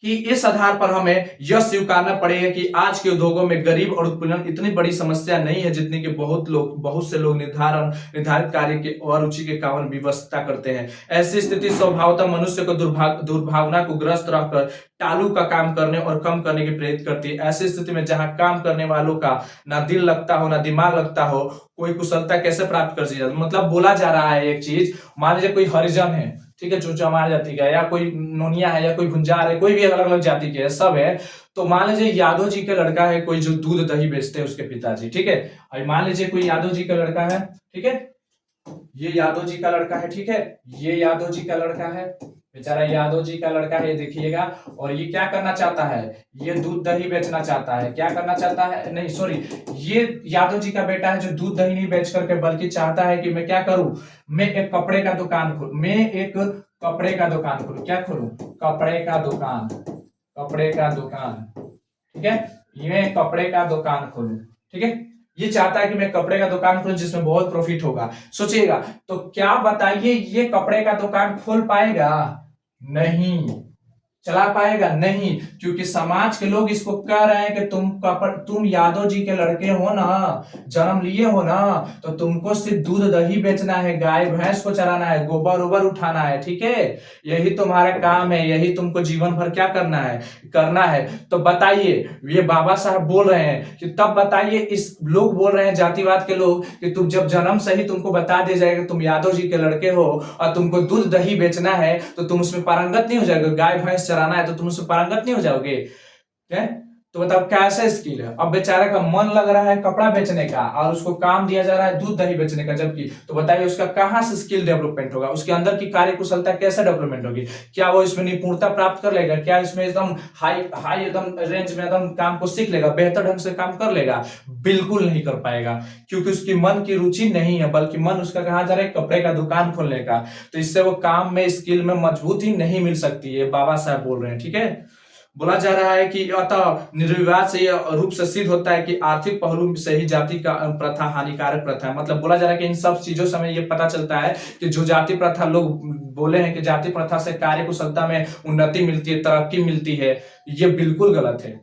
कि इस आधार पर हमें यह स्वीकारना पड़ेगा कि आज के उद्योगों में गरीब और उत्पीड़न इतनी बड़ी समस्या नहीं है जितनी कि बहुत से लोग निर्धारित कार्य के और रुचि के कारण विवशता करते हैं। ऐसी स्थिति स्वभावतः मनुष्य को दुर्भावना को ग्रस्त रहकर टालू का काम करने और कम करने की प्रेरित करती है। ऐसी स्थिति में जहां काम करने वालों का ना दिल लगता हो ना दिमाग लगता हो, कोई कुशलता कैसे प्राप्त कर सकता? मतलब बोला जा रहा है एक चीज, मान लीजिए कोई हरिजन है, ठीक है, जो हमारी जाति का है, या कोई नोनिया है, या कोई गुंजार है, कोई भी अलग अलग जाति के है, सब है। तो मान लीजिए यादव जी का लड़का है कोई, जो दूध दही बेचते हैं उसके पिताजी, ठीक है, और मान लीजिए कोई यादव जी का लड़का है, ठीक है, ये यादव जी का लड़का है, ठीक है, ये यादव जी का लड़का है, बेचारा यादव जी का लड़का है, देखिएगा, और ये क्या करना चाहता है? ये दूध दही बेचना चाहता है। क्या करना चाहता है? नहीं सॉरी, ये यादव जी का बेटा है जो दूध दही नहीं बेच करके बल्कि चाहता है कि मैं क्या करूं, मैं एक कपड़े का दुकान खोलूं, मैं एक कपड़े का दुकान खोलूं। क्या खोलूं? कपड़े का दुकान, कपड़े का दुकान, ठीक है, ये कपड़े का दुकान खोलूं, ठीक है, ये चाहता है कि मैं कपड़े का दुकान खोलूं जिसमें बहुत प्रॉफिट होगा। सोचिएगा, तो क्या बताइए ये कपड़े का दुकान खोल पाएगा? नहीं। चला पाएगा? नहीं, क्योंकि समाज के लोग इसको कह रहे हैं कि तुम यादव जी के लड़के हो ना, जन्म लिए हो ना, तो तुमको सिर्फ दूध दही बेचना है, गाय भैंस को चराना है, गोबर ओबर उठाना है, ठीक है, यही तुम्हारा काम है, यही तुमको जीवन भर क्या करना है। तो बताइए, ये बाबा साहब बोल रहे हैं कि तब बताइए, इस लोग बोल रहे हैं जातिवाद के लोग कि तुम जब जन्म से ही तुमको बता दिया जाएगा तुम यादव जी के लड़के हो और तुमको दूध दही बेचना है, तो तुम उसमें पारंगत नहीं हो जाएगा, गाय भैंस चराना है तो तुम उसमें पारंगत नहीं हो जाओगे। तो बताओ कैसे स्किल है। अब बेचारे का मन लग रहा है कपड़ा बेचने का और उसको काम दिया जा रहा है दूध दही बेचने का, जबकि तो बताइए उसका कहां से स्किल डेवलपमेंट होगा, उसके अंदर की कार्य कुशलता कैसे डेवलपमेंट होगी, क्या वो इसमें निपुणता प्राप्त कर लेगा, क्या इसमें एकदम हाई हाई एकदम रेंज में एकदम काम को सीख लेगा, बेहतर ढंग से काम कर लेगा? बिल्कुल नहीं कर पाएगा, क्योंकि उसकी मन की रुचि नहीं है, बल्कि मन उसका कहां जा रहा है, कपड़े का दुकान खोलने का। तो इससे वो काम में स्किल में मजबूती नहीं मिल सकती है, बाबा साहब बोल रहे हैं। ठीक है, बोला जा रहा है कि अतः निर्विवाद से यह रूप से सिद्ध होता है कि आर्थिक पहलू से ही जाति का प्रथा हानिकारक प्रथा है। मतलब बोला जा रहा है कि इन सब चीजों से हमें ये पता चलता है कि जो जाति प्रथा लोग बोले हैं कि जाति प्रथा से कार्य कुशलता में उन्नति मिलती है, तरक्की मिलती है, ये बिल्कुल गलत है,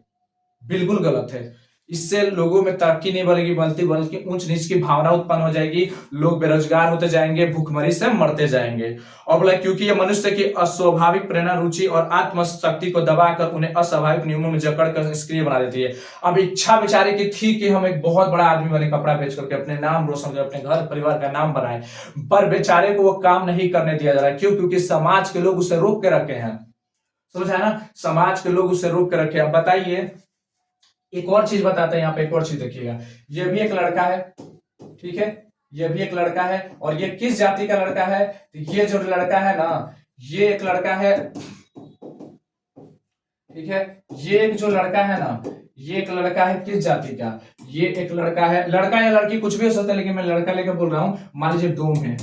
बिल्कुल गलत है। इससे लोगों में तरक्की नहीं बढ़ेगी, बल्कि ऊंच नीच की भावना उत्पन्न हो जाएगी, लोग बेरोजगार होते जाएंगे, भूखमरी से मरते जाएंगे। और बोला क्योंकि ये मनुष्य की अस्वाभाविक प्रेरणा, रुचि और आत्मशक्ति को दबाकर उन्हें अस्वाभाविक नियमों में जकड़कर निष्क्रिय बना देती है। अब इच्छा बेचारे की थी कि हम एक बहुत बड़ा आदमी बने, कपड़ा बेच करके अपने नाम रोशन करें, अपने घर परिवार का नाम बनाए, पर बेचारे को वो काम नहीं करने दिया जा रहा है। क्यों? क्योंकि समाज के लोग उसे रोक के रखे हैं। समझ है ना, समाज के लोग उसे रोक के रखे। अब बताइए, एक और चीज बताते हैं, यहाँ पे एक और चीज देखिएगा, ये भी एक लड़का है, ठीक है, ये भी एक लड़का है, और ये किस जाति का लड़का है? तो ये जो लड़का है ना, ये एक लड़का है, ठीक है, ये एक जो लड़का है ना, ये एक लड़का है किस जाति का? ये एक लड़का है, लड़का या लड़की कुछ भी हो सकता है, लेकिन मैं लड़का लेकर बोल रहा हूं। मान लीजिए डोम है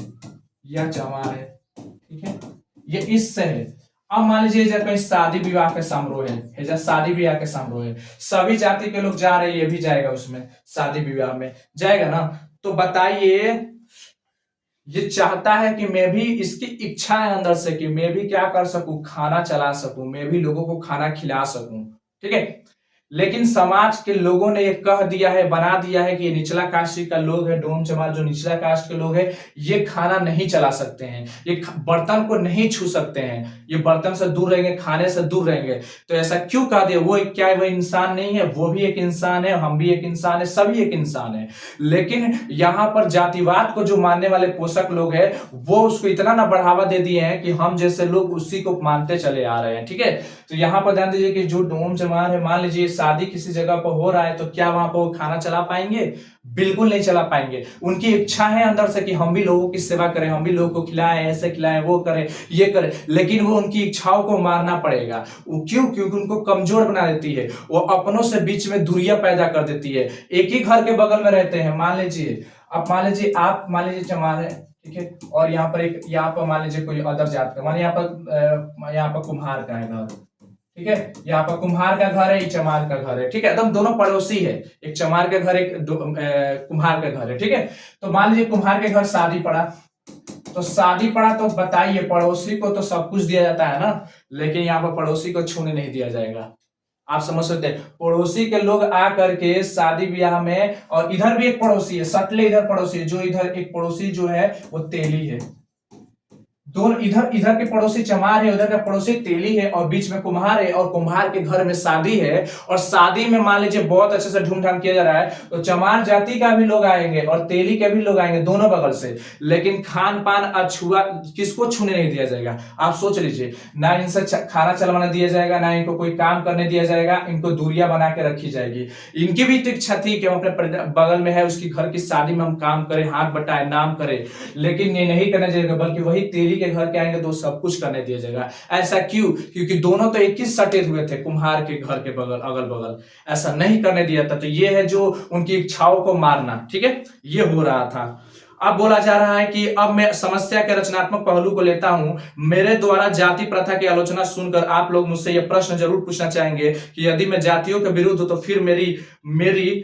या चमार है, ठीक है, ये इससे है। अब मान लीजिए जब कहीं शादी विवाह का समारोह है, जब शादी विवाह का समारोह है, सभी जाति के लोग जा रहे हैं, ये भी जाएगा उसमें, शादी विवाह में जाएगा ना। तो बताइए, ये चाहता है कि मैं भी, इसकी इच्छा है अंदर से कि मैं भी क्या कर सकूं, खाना चला सकूं, मैं भी लोगों को खाना खिला सकूं, ठीक है। लेकिन समाज के लोगों ने ये कह दिया है, बना दिया है कि ये निचला कास्ट का लोग है, डोम चमार जो निचला कास्ट के लोग हैं, ये खाना नहीं चला सकते हैं, ये बर्तन को नहीं छू सकते हैं, ये बर्तन से दूर रहेंगे, खाने से दूर रहेंगे। तो ऐसा क्यों कह दिया? वो क्या वो इंसान नहीं है? वो भी एक इंसान है, हम भी एक इंसान है, सभी एक इंसान है। लेकिन यहाँ पर जातिवाद को जो मानने वाले पोषक लोग हैं, वो उसको इतना ना बढ़ावा दे दिए हैं कि हम जैसे लोग उसी को मानते चले आ रहे हैं, ठीक है। तो यहाँ पर ध्यान दीजिए कि जो डोम चमार है, मान लीजिए शादी किसी जगह पर हो रहा है, तो क्या वहां पर वो खाना चला पाएंगे? बिल्कुल नहीं चला पाएंगे। उनकी इच्छा है अंदर से कि हम भी लोगों की सेवा करें, हम भी लोगों को खिलाएं, ऐसे खिलाएं, वो करें, ये करें, लेकिन वो उनकी इच्छाओं को मारना पड़ेगा। क्यों? क्योंकि उनको कमजोर बना देती है, वो अपनों से बीच में दूरियां पैदा कर देती है। एक ही घर के बगल में रहते हैं, मान लीजिए आप मान लीजिए चमार है, ठीक है, और यहाँ पर मान लीजिए कोई अदर जात का, मान यहाँ पर कुम्हार का है घर, ठीक है, यहाँ पर कुम्हार का घर है, एक चमार का घर है, ठीक है, एकदम दोनों पड़ोसी है, एक चमार का घर, एक कुम्हार का घर है, ठीक है। तो मान लीजिए कुम्हार के घर शादी पड़ा, तो बताइए, पड़ोसी को तो सब कुछ दिया जाता है ना, लेकिन यहाँ पर पड़ोसी को छूने नहीं दिया जाएगा। आप समझ सकते हैं, पड़ोसी के लोग आ करके शादी ब्याह में, और इधर भी एक पड़ोसी है, सटले इधर पड़ोसी है, जो इधर एक पड़ोसी जो है वो तेली है, दोनों इधर के पड़ोसी चमार है, उधर का पड़ोसी तेली है, और बीच में कुम्हार है, और कुम्हार के घर में शादी है, और शादी में मान लीजिए बहुत अच्छे से धूमधाम किया जा रहा है, तो चमार जाति का भी लोग आएंगे और तेली के भी लोग आएंगे, दोनों बगल से। लेकिन खान पान अछुआ किसको छूने नहीं दिया जाएगा? आप सोच लीजिए, ना इनसे खाना चलवाने दिया जाएगा, ना इनको कोई काम करने दिया जाएगा, इनको दूरियां बना के रखी जाएगी। इनकी भी तो इच्छा थी कि हम अपने बगल में है उसकी घर की शादी में हम काम करें, हाथ बटाए, नाम करें, लेकिन ये नहीं करने जाएगा, बल्कि वही तेली घर के आएंगे तो सब कुछ करने दिया जाएगा। ऐसा क्यों? क्योंकि दोनों तो एक ही सटे हुए थे, कुम्हार के घर के बगल, अगल बगल, ऐसा नहीं करने दिया था। तो ये है जो उनकी इच्छाओं को मारना, ठीक है, ये हो रहा था। अब बोला जा रहा है कि अब मैं समस्या के रचनात्मक पहलू को लेता हूं। मेरे द्वारा जाति प्रथा की आलोचना सुनकर आप लोग मुझसे यह प्रश्न जरूर पूछना चाहेंगे कि यदि मैं जातियों के विरुद्ध हूं तो फिर मेरी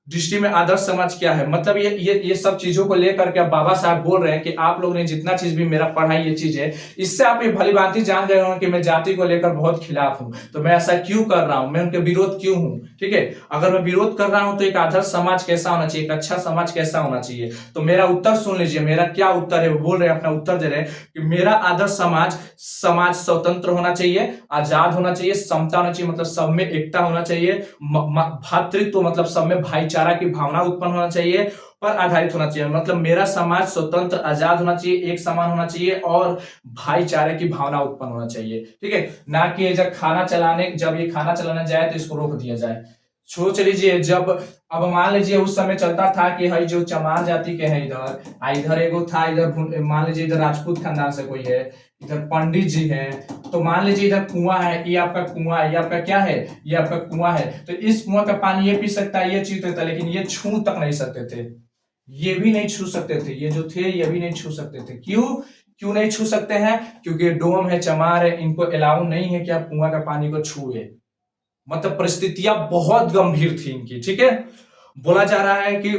दृष्टि में आदर्श समाज क्या है। मतलब ये सब चीजों को लेकर के बाबा साहब बोल रहे हैं कि आप लोग ने जितना चीज भी मेरा पढ़ाई, ये चीज है, इससे आप ये भली भांति जान गए होंगे कि मैं जाति को लेकर बहुत खिलाफ हूं। तो मैं ऐसा क्यों कर रहा हूं, मैं उनके विरोध क्यों हूं, ठीक है। अगर मैं विरोध कर रहा हूं तो एक आदर्श समाज कैसा होना चाहिए, एक अच्छा समाज कैसा होना चाहिए, तो मेरा उत्तर सुन लीजिए। मेरा क्या उत्तर है, वो बोल रहे हैं, अपना उत्तर दे रहे हैं कि मेरा आदर्श समाज स्वतंत्र होना चाहिए, आजाद होना चाहिए, समता होना चाहिए, मतलब सब में एकता होना चाहिए, भातृत्व मतलब सब में भाईचारा भाईचारा की भावना उत्पन्न होना चाहिए, पर आधारित होना चाहिए। मतलब मेरा समाज स्वतंत्र आजाद होना चाहिए, एक समान होना चाहिए और भाईचारे की भावना उत्पन्न होना चाहिए, ठीक है। ना कि जब ये खाना चलाने जाए तो इसको रोक दिया जाए। सोच लीजिए, जब अब मान लीजिए उस समय चलता था कि हई जो चमार जाति के हैं इधर इधर एगो था, इधर मान लीजिए इधर राजपूत खानदान से कोई है, इधर पंडित जी हैं, तो मान लीजिए इधर कुआं है, ये आपका कुआं है, ये आपका क्या है, ये आपका कुआं है, तो इस कुआं का पानी ये पी सकता है, ये चीज सकता है, लेकिन ये छू तक नहीं सकते थे, ये भी नहीं छू सकते थे, ये जो थे ये भी नहीं छू सकते थे। क्यों नहीं छू सकते हैं? क्योंकि डोम है, चमार है, इनको अलाउ नहीं है कि आप कुआं का पानी को छुए। मतलब परिस्थितियां बहुत गंभीर थी इनकी, ठीक है। बोला जा रहा है कि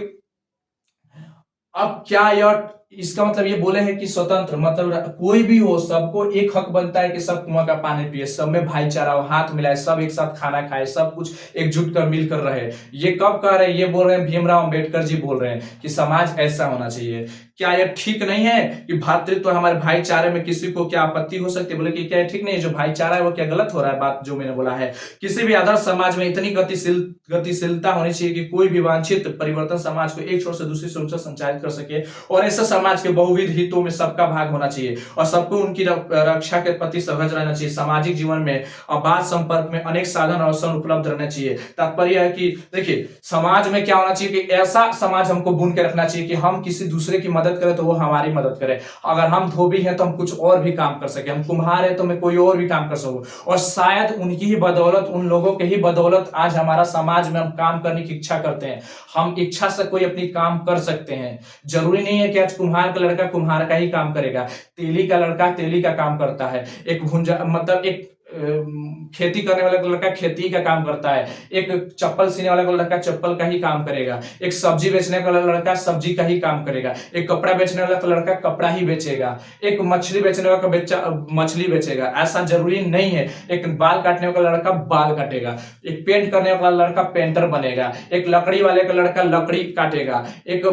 अब क्या यह इसका मतलब ये बोले हैं कि स्वतंत्र मतलब कोई भी हो, सबको एक हक बनता है कि सब कुआं का पानी पिए, सब में भाईचारा हो, हाथ मिलाए, सब एक साथ खाना खाए, सब कुछ एकजुट कर मिलकर रहे। ये कब कह रहे हैं? ये बोल रहे हैं भीमराव अंबेडकर जी बोल रहे हैं कि समाज ऐसा होना चाहिए। क्या यह ठीक नहीं है कि भ्रातृत्व तो हमारे भाईचारे में किसी को क्या आपत्ति हो सकती है? बोले कि क्या ठीक नहीं है? जो भाईचारा है वो क्या गलत हो रहा है? बात जो मैंने बोला है, किसी भी आदर्श समाज में इतनी गतिशीलता होनी चाहिए कि कोई भी वांछित परिवर्तन समाज को एक छोर से दूसरी छोर संचालित कर सके, और ऐसे समाज के बहुविध हितों में सबका भाग होना चाहिए और सबको उनकी रक्षा के प्रति सहज रहना चाहिए। सामाजिक जीवन में और बात संपर्क में अनेक साधन अवसर उपलब्ध रहने चाहिए। तात्पर्य है कि देखिए, समाज में क्या होना चाहिए कि ऐसा समाज हमको बुन के रखना चाहिए कि हम किसी दूसरे की मदद करें तो वो हमारी मदद करे। अगर हम धोबी हैं तो हम कुछ और भी काम कर सके, हम कुम्हार है तो मैं कोई और भी काम कर सकूं, और शायद उनकी ही बदौलत, उन लोगों के ही बदौलत आज हमारा समाज में हम काम करने की इच्छा करते हैं। हम इच्छा से कोई अपनी काम कर सकते हैं। जरूरी नहीं है कि आज कुम्हार का लड़का कुम्हार का ही काम करेगा, तेली का लड़का तेली का काम करता है, एक भुंजा मतलब एक खेती करने वाला लड़का खेती का काम करता है, एक चप्पल सीने वाला लड़का चप्पल का ही काम करेगा, एक सब्जी बेचने वाला लड़का सब्जी का ही काम करेगा, एक कपड़ा बेचने वाला लड़का कपड़ा ही बेचेगा, एक मछली बेचने वाला बच्चा मछली बेचेगा। ऐसा जरूरी नहीं है। एक बाल काटने वाला लड़का बाल काटेगा, एक पेंट करने वाला लड़का पेंटर बनेगा, एक लकड़ी वाले का लड़का लकड़ी काटेगा, एक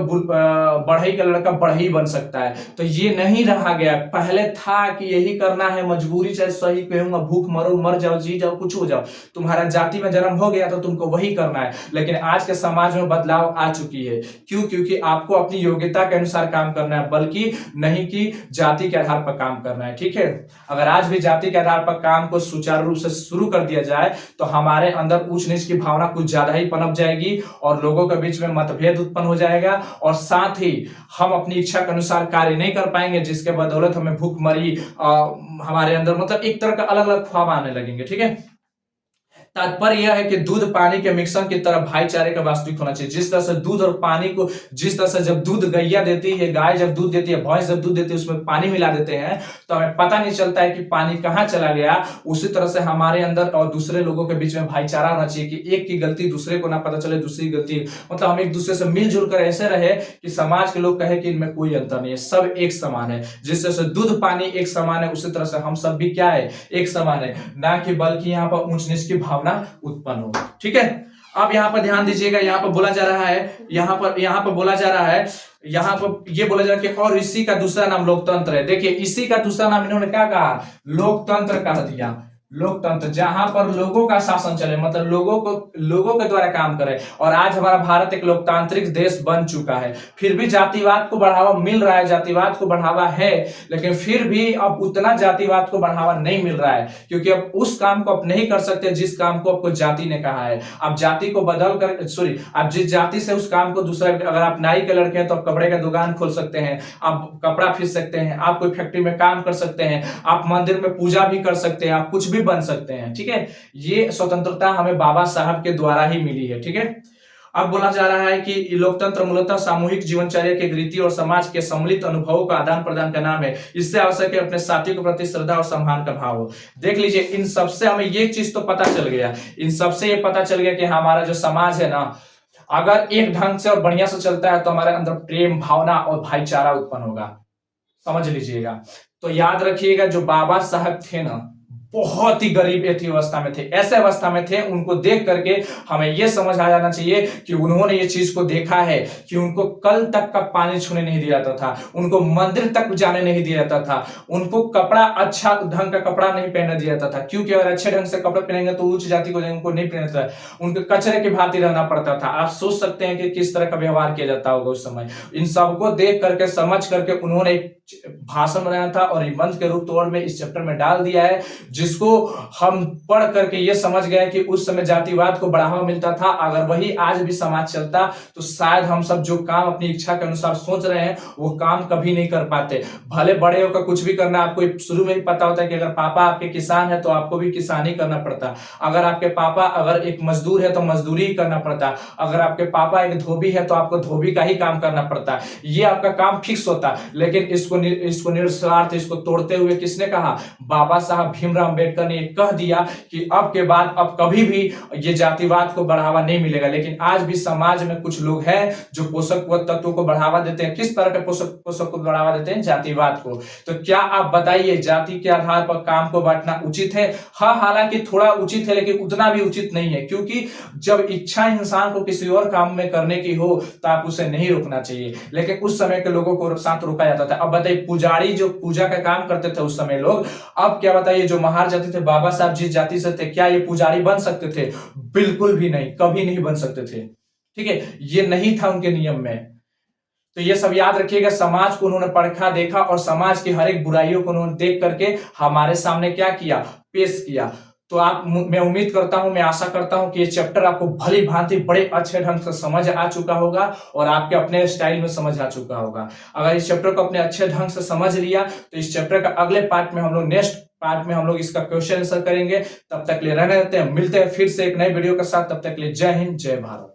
बढ़ई का लड़का बढ़ई बन सकता है। तो ये नहीं रहा गया। पहले था कि यही करना है, मजबूरी चाहे सही कहूंगा, भूख मरो, मर जाओ, जी जाओ, कुछ हो जाओ, तुम्हारा जाति में जन्म हो गया तो तुमको वही करना है। लेकिन आज के समाज में बदलाव आ चुकी है। क्यों? क्योंकि आपको अपनी योग्यता के अनुसार काम करना है, बल्कि नहीं कि जाति के आधार पर काम करना है, ठीक है। अगर आज भी जाति के आधार पर काम को सुचारू रूप से शुरू कर दिया जाए तो हमारे अंदर ऊंच नीच की भावना कुछ ज्यादा ही पनप जाएगी और लोगों के बीच में मतभेद उत्पन्न हो जाएगा, और साथ ही हम अपनी इच्छा के अनुसार कार्य नहीं कर पाएंगे, जिसके बदौलत हमें भूखमरी हमारे अंदर मतलब एक तरह का अलग अलग ख्वाब आने लगेंगे, ठीक है। तात्पर्य यह है कि दूध पानी के मिश्रण की तरह भाईचारे का वास्तविक होना चाहिए। जिस तरह से दूध और पानी को, जिस तरह से जब दूध गैया देती है, गाय जब दूध देती है, भैंस जब दूध देती है, उसमें पानी मिला देते हैं तो हमें पता नहीं चलता है कि पानी कहां चला गया। उसी तरह से हमारे अंदर और दूसरे लोगों के बीच में भाईचारा होना चाहिए कि एक की गलती दूसरे को ना पता चले, दूसरी गलती मतलब हम एक दूसरे से मिलजुल कर ऐसे रहे कि समाज के लोग कहे कि इनमें कोई अंतर नहीं है, सब एक समान है। जिस तरह से दूध पानी एक समान है, उसी तरह से हम सब भी क्या है, एक समान है, ना कि बल्कि यहाँ पर ऊंच नीच की भावना उत्पन्न हो, ठीक है। अब यहाँ पर ध्यान दीजिएगा, यहाँ पर बोला जा रहा है, यहाँ पर बोला जा रहा है, यहाँ पर ये बोला जा रहा है कि और इसी का दूसरा नाम लोकतंत्र है। देखिए, इसी का दूसरा नाम इन्होंने क्या कहा, लोकतंत्र कह दिया। लोकतंत्र, जहां पर लोगों का शासन चले, मतलब लोगों के द्वारा काम करे। और आज हमारा भारत एक लोकतांत्रिक देश बन चुका है। फिर भी जातिवाद को बढ़ावा मिल रहा है, जातिवाद को बढ़ावा है, लेकिन फिर भी अब उतना जातिवाद को बढ़ावा नहीं मिल रहा है, क्योंकि अब उस काम को आप नहीं कर सकते जिस काम को आपको जाति ने कहा है। अब जाति को बदल कर आप जिस जाति से उस काम को दूसरा, अगर आप नाई के लड़के हैं तो आप कपड़े का दुकान खोल सकते हैं, आप कपड़ा खींच सकते हैं, आप कोई फैक्ट्री में काम कर सकते हैं, आप मंदिर में पूजा भी कर सकते हैं, आप कुछ भी बन सकते हैं, ठीक है। ये स्वतंत्रता हमें बाबा साहब के द्वारा ही मिली है, ठीक है। अब बोला जा रहा है कि लोकतंत्र मूलतः सामूहिक जीवनचर्या के रीति और समाज के सम्मिलित अनुभवों का आदान प्रदान का नाम है। इससे आवश्यक है अपने साथी के प्रति श्रद्धा और सम्मान का भाव हो। देख लीजिए, इन सबसे हमें ये चीज तो पता चल गया, इन सबसे ये पता चल गया कि हमारा जो समाज है ना, अगर एक ढंग से और बढ़िया से चलता है तो हमारे अंदर प्रेम भावना और भाईचारा उत्पन्न होगा। समझ लीजिएगा। तो याद रखिएगा, जो बाबा साहब थे ना, बहुत ही गरीब ऐसी अवस्था में थे, ऐसे अवस्था में थे, उनको देख करके हमें यह समझ आ जाना चाहिए कि उन्होंने ये चीज को देखा है कि उनको कल तक का पानी छूने नहीं दिया जाता था, उनको मंदिर तक जाने नहीं दिया जाता था, उनको कपड़ा अच्छा ढंग का कपड़ा नहीं पहनने दिया जाता था, क्योंकि अगर अच्छे ढंग से कपड़े पहनेंगे तो उच्च जाति को उनको नहीं पहनना था, उनको कचरे की भांति रहना पड़ता था। आप सोच सकते हैं कि किस तरह का व्यवहार किया जाता होगा उस समय। इन सबको देख करके समझ करके उन्होंने एक भाषण बनाया था और निबंध के रूप तौर में इस चैप्टर में डाल दिया है, जिसको हम पढ़ करके ये समझ गए कि उस समय जातिवाद को बढ़ावा मिलता था। अगर वही आज भी समाज चलता तो शायद हम सब जो काम अपनी इच्छा के अनुसार सोच रहे हैं वो काम कभी नहीं कर पाते। भले बड़े होकर कुछ भी करना, आपको शुरू में ही पता होता है कि अगर पापा आपके किसान है तो आपको भी किसानी करना पड़ता, अगर आपके पापा अगर एक मजदूर है तो मजदूरी ही करना पड़ता, अगर आपके पापा एक धोबी है तो आपको धोबी का ही काम करना पड़ता। ये आपका काम फिक्स होता। लेकिन इसको निस्वार्थ, इसको तोड़ते हुए किसने कहा? बाबा साहब भीमराव अंबेडकर ने कह दिया कि अब के बाद अब कभी भी ये जातिवाद को बढ़ावा नहीं मिलेगा। लेकिन आज भी समाज में कुछ लोग हैं जो पोषक तत्वों को बढ़ावा देते हैं। किस तरह के पोषक को बढ़ावा देते हैं? जातिवाद को। तो क्या आप बताइए, जाति के आधार पर काम को बांटना उचित है? हाँ, हालांकि थोड़ा उचित है, लेकिन उतना भी उचित नहीं है, क्योंकि जब इच्छा इंसान को किसी और काम में करने की हो तो आप उसे नहीं रोकना चाहिए। लेकिन उस समय के लोगों को साथ रोका जाता था। अब बताइए, पुजारी जो पूजा का काम करते थे उस समय लोग, अब क्या बताइए, जो महार जाति थे, बाबा साहब जिस जाति से थे, क्या ये पुजारी बन सकते थे? बिल्कुल भी नहीं, कभी नहीं बन सकते थे। ठीक है, ये नहीं था उनके नियम में। तो ये सब याद रखिएगा। समाज को उन्होंने परखा, देखा और समाज की हर एक बुराइयों को उन्होंने देख करके हमारे सामने क्या किया? पेश किया। तो मैं उम्मीद करता हूं, मैं आशा करता हूं कि ये चैप्टर आपको भली भांति बड़े अच्छे ढंग से समझ आ चुका होगा और आपके अपने स्टाइल में समझ आ चुका होगा। अगर इस चैप्टर को अपने अच्छे ढंग से समझ लिया तो इस चैप्टर का अगले पार्ट में हम लोग नेक्स्ट पार्ट में हम लोग इसका क्वेश्चन आंसर करेंगे। तब तक के लिए रहने देते हैं, मिलते हैं फिर से एक नई वीडियो के साथ। तब तक के लिए जय हिंद, जय भारत।